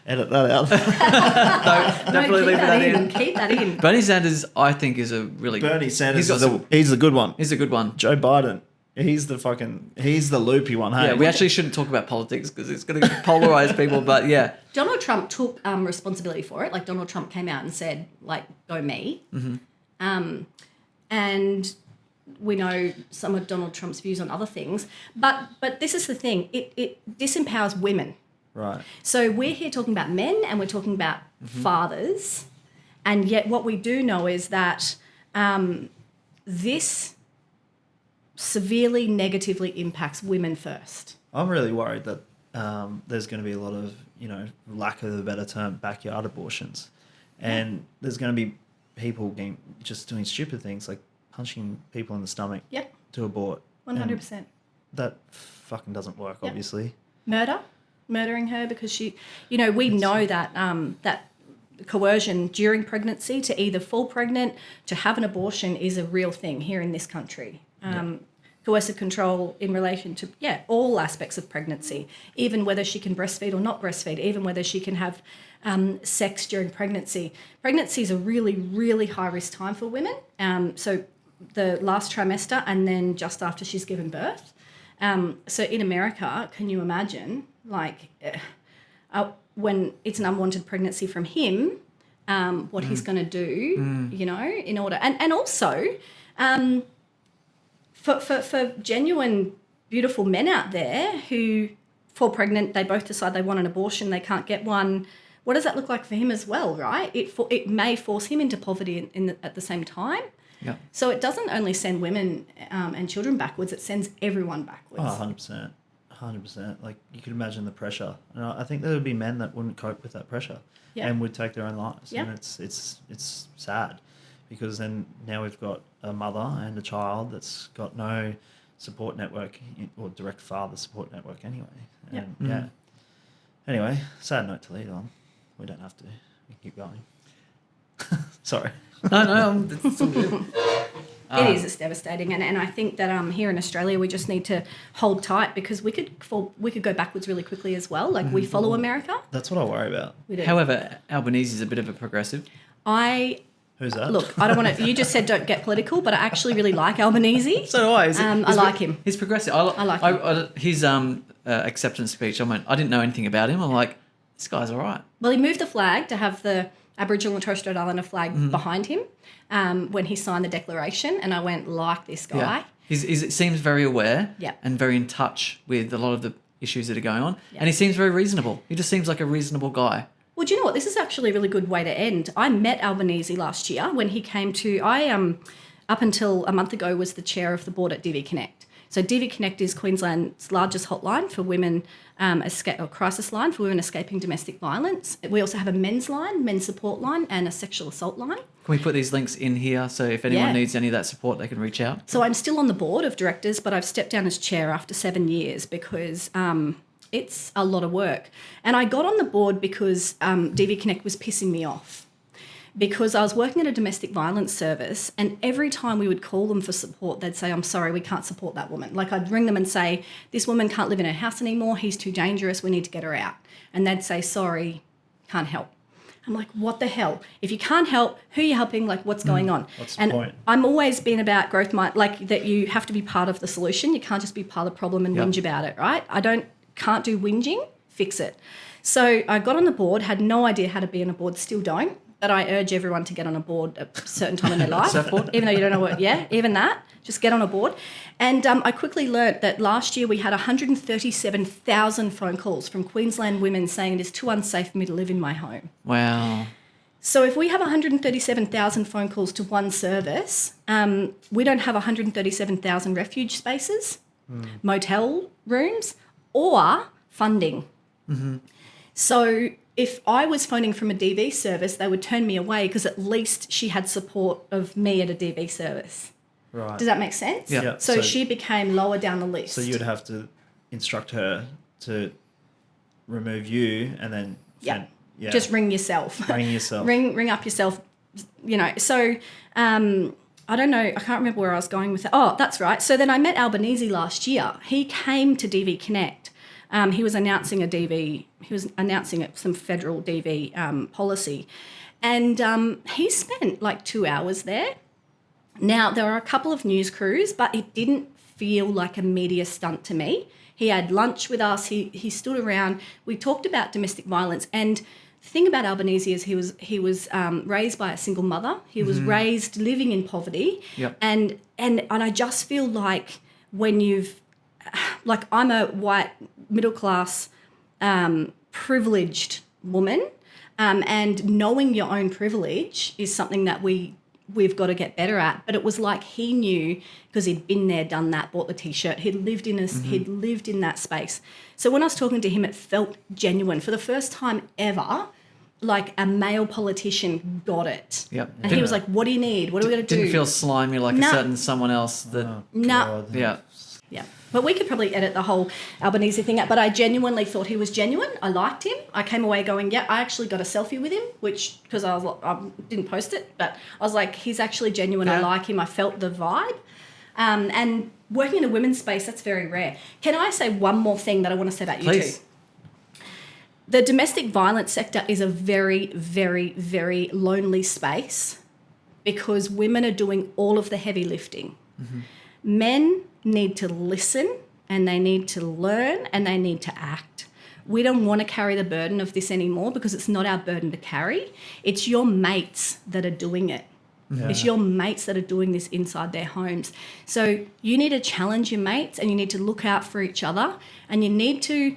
Edit that out. No, definitely leave that in. Keep that in. Bernie Sanders, I think, is a really... Bernie Sanders he's the good one. He's a good one. Joe Biden, he's the loopy one, hey? Yeah, we actually shouldn't talk about politics because it's going to polarize people, but yeah. Donald Trump took responsibility for it. Like, Donald Trump came out and said, like, go me. Mm-hmm. And we know some of Donald Trump's views on other things. But this is the thing. It disempowers women. Right. So we're here talking about men and we're talking about fathers. And yet what we do know is that this severely negatively impacts women first. I'm really worried that there's going to be a lot of, lack of a better term, backyard abortions. And there's going to be people just doing stupid things like punching people in the stomach to abort. 100%. And that fucking doesn't work, obviously. Murdering her because she, we know that that coercion during pregnancy to either fall pregnant, to have an abortion is a real thing here in this country. Coercive control in relation to, all aspects of pregnancy, even whether she can breastfeed or not breastfeed, even whether she can have sex during pregnancy. Pregnancy is a really, really high-risk time for women. So the last trimester and then just after she's given birth. So in America, can you imagine, when it's an unwanted pregnancy from him, what he's going to do, in order... And also... For genuine, beautiful men out there who fall pregnant, they both decide they want an abortion, they can't get one. What does that look like for him as well, right? It may force him into poverty at the same time. Yeah. So it doesn't only send women and children backwards; it sends everyone backwards. Oh, 100%. 100%. Like, you could imagine the pressure. And I think there would be men that wouldn't cope with that pressure and would take their own lives. Yeah. And it's sad, because then now we've got a mother and a child that's got no support network, or direct father support network anyway. And yeah. Anyway, sad note to lead on. We don't have to. We can keep going. Sorry. No, it's all good. It is. It's devastating, and I think that here in Australia we just need to hold tight, because we could go backwards really quickly as well. Like, we follow America. That's what I worry about. We do. However, Albanese is a bit of a progressive. Who's that? Look, I don't want to. You just said don't get political, but I actually really like Albanese. So do I. I like him. He's progressive. I like him. His acceptance speech. I didn't know anything about him. I'm like, this guy's all right. Well, he moved the flag to have the Aboriginal and Torres Strait Islander flag behind him when he signed the declaration, and I went, like this guy. Yeah. He seems very aware Yeah. and very in touch with a lot of the issues that are going on, Yeah. and he seems very reasonable. He just seems like a reasonable guy. Well, do you know what? This is actually a really good way to end. I met Albanese last year when he came to. Up until a month ago, was the chair of the board at DV Connect. So DV Connect is Queensland's largest hotline for women, crisis line for women escaping domestic violence. We also have a men's line, men's support line, and a sexual assault line. Can we put these links in here so if anyone Yeah. needs any of that support, they can reach out? So I'm still on the board of directors, but I've stepped down as chair after 7 years because it's a lot of work. And I got on the board because DV Connect was pissing me off. Because I was working at a domestic violence service, and every time we would call them for support, they'd say, I'm sorry, we can't support that woman. Like, I'd ring them and say, this woman can't live in her house anymore, he's too dangerous, we need to get her out. And they'd say, sorry, can't help. I'm like, what the hell? If you can't help, who are you helping? Like, what's going on? What's the point? I'm always been about growth mind, like that you have to be part of the solution. You can't just be part of the problem and whinge about it, right? Can't do whinging, fix it. So I got on the board, had no idea how to be on a board, still don't. But I urge everyone to get on a board at a certain time in their life. Surfboard? Even though you don't know what, even that, just get on a board. And I quickly learnt that last year we had 137,000 phone calls from Queensland women saying it is too unsafe for me to live in my home. Wow. So if we have 137,000 phone calls to one service, we don't have 137,000 refuge spaces, motel rooms, or funding. Mm-hmm. So if I was phoning from a DV service, they would turn me away because at least she had support of me at a DV service. Right. Does that make sense? Yeah. So she became lower down the list. So you would have to instruct her to remove you, and then just ring yourself. Ring yourself. ring up yourself. You know. So I don't know. I can't remember where I was going with that. Oh, that's right. So then I met Albanese last year. He came to DV Connect. He was announcing some federal DV policy, and he spent like 2 hours there. Now, there are a couple of news crews, but it didn't feel like a media stunt to me. He had lunch with us. He stood around. We talked about domestic violence, and the thing about Albanese is he was raised by a single mother. He was raised living in poverty, and I just feel like when I'm a white middle class privileged woman, and knowing your own privilege is something that we've got to get better at. But it was like he knew because he'd been there, done that, bought the T-shirt. He'd lived in that space. So when I was talking to him, it felt genuine. For the first time ever, like a male politician got it. Yep. And he was like, what do you need? What are we going to do? Didn't feel slimy like a certain someone else that... Yeah. Yeah. But we could probably edit the whole Albanese thing out. But I genuinely thought he was genuine. I liked him. I came away going, I actually got a selfie with him, because I didn't post it, but I was like, he's actually genuine. I like him. I felt the vibe. And working in a women's space, that's very rare. Can I say one more thing that I want to say about you Please. two? The domestic violence sector is a very, very, very lonely space because women are doing all of the heavy lifting. Mm-hmm. Men need to listen, and they need to learn, and they need to act. We don't want to carry the burden of this anymore because it's not our burden to carry. It's your mates that are doing it. Yeah. It's your mates that are doing this inside their homes. So you need to challenge your mates, and you need to look out for each other, and you need to...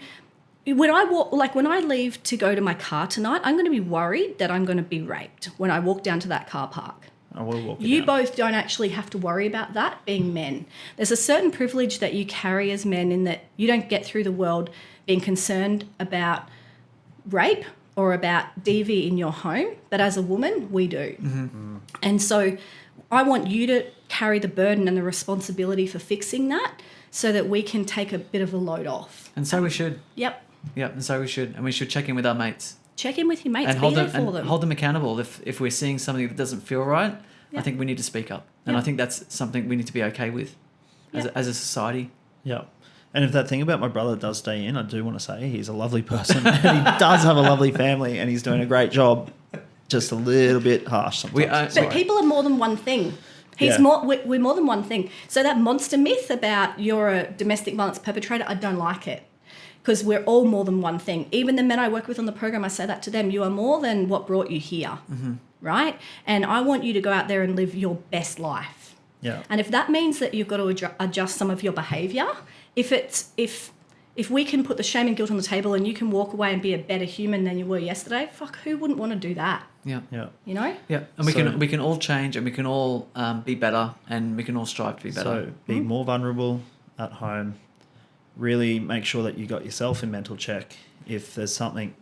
When I leave to go to my car tonight, I'm going to be worried that I'm going to be raped when I walk down to that car park. I will walk it You down. both don't actually have to worry about that being men. There's a certain privilege that you carry as men in that you don't get through the world being concerned about rape or about DV in your home, but as a woman, we do. And so I want you to carry the burden and the responsibility for fixing that so that we can take a bit of a load off. And so we should. Yep. Yep, and so we should. And we should check in with our mates. Check in with your mates, And be hold there them, for them. hold them accountable. If we're seeing something that doesn't feel right, Yeah. I think we need to speak up. And Yeah. I think that's something we need to be okay with Yeah. as a society. Yeah. And if that thing about my brother does stay in, I do want to say he's a lovely person and he does have a lovely family and he's doing a great job. Just a little bit harsh sometimes. We are- But Sorry. people are more than one thing. Yeah. We're more than one thing. So that monster myth about you're a domestic violence perpetrator, I don't like it. Because we're all more than one thing. Even the men I work with on the program, I say that to them. You are more than what brought you here, right? And I want you to go out there and live your best life. Yeah. And if that means that you've got to adjust some of your behaviour, if we can put the shame and guilt on the table and you can walk away and be a better human than you were yesterday, fuck, who wouldn't want to do that? Yeah. Yeah. You know? Yeah, and So- we can all change, and we can all be better, and we can all strive to be better. So be more vulnerable at home. Really make sure that you got yourself in mental check. If there's something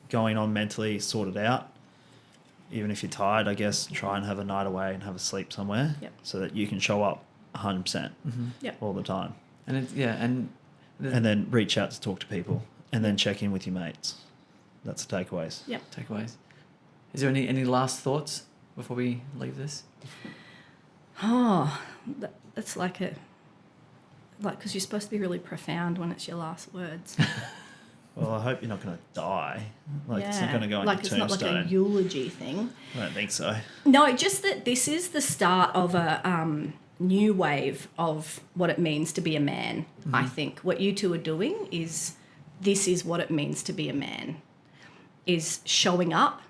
going on mentally, sort it out. Even if you're tired, I guess, try and have a night away and have a sleep somewhere Yep. so that you can show up 100% Yep. all the time. And and And then reach out to talk to people and then check in with your mates. That's the takeaways. Yep. takeaways. Is there any last thoughts before we leave this? Oh, that's like because you're supposed to be really profound when it's your last words. Well, I hope you're not going to die. Like, it's not going to go on like your it's not tombstone. like a eulogy thing. I don't think so. No, just that this is the start of a new wave of what it means to be a man. I think what you two are doing is what it means to be a man. Is showing up,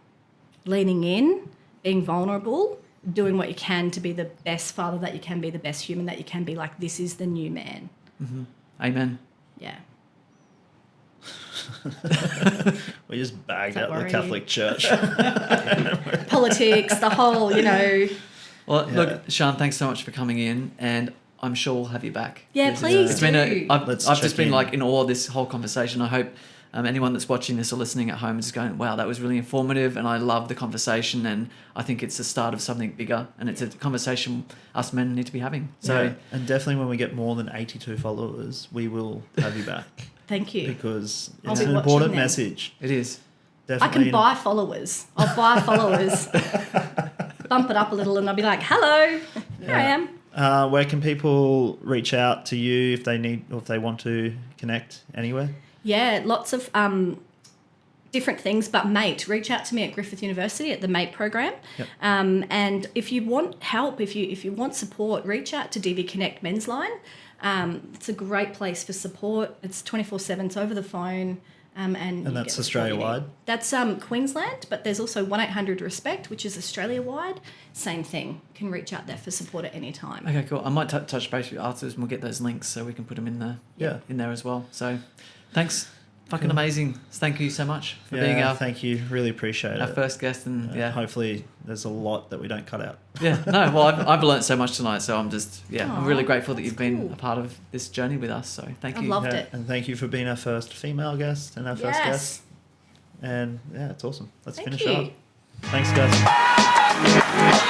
leaning in, being vulnerable, doing what you can to be the best father that you can be, the best human that you can be. Like, this is the new man. Amen. Yeah. We just bagged Don't out the worry. Catholic Church. Politics, the whole, Well, Yeah. look, Shaan, thanks so much for coming in, and I'm sure we'll have you back. Yeah, It's- please It's been do. I've Let's just check been in. like in awe of this whole conversation. I hope anyone that's watching this or listening at home is just going, wow, that was really informative, and I love the conversation, and I think it's the start of something bigger, and it's a conversation us men need to be having. So Yeah, and definitely when we get more than 82 followers, we will have you back Thank you. because I'll it's be an watching important then. message. it is. I Definitely. can buy followers. I'll buy followers, bump it up a little, and I'll be like, hello, here I am. Where can people reach out to you if they need or if they want to connect anywhere? Yeah, lots of different things, but mate, reach out to me at Griffith University at the mate program. Yep. And if you want help, if you want support, reach out to DV Connect Men's Line. It's a great place for support. It's 24/7. It's over the phone. And you that's get the support you need. Australia-wide? That's Queensland, but there's also 1-800-RESPECT, which is Australia-wide. Same thing. You can reach out there for support at any time. Okay, cool. I might touch base with you afterwards, and we'll get those links so we can put them in there as well. So, thanks. Fucking amazing. Thank you so much for being our thank you. Really appreciate it. first guest, and Hopefully there's a lot that we don't cut out. Yeah, no, well, I've learnt so much tonight, so I'm just, I'm really Aw, grateful that you've that's been cool. a part of this journey with us, so thank I've you. loved it. And thank you for being our first female guest and our first Yes. guest. And yeah, it's awesome. Let's Thank finish you. up. Thanks, guys.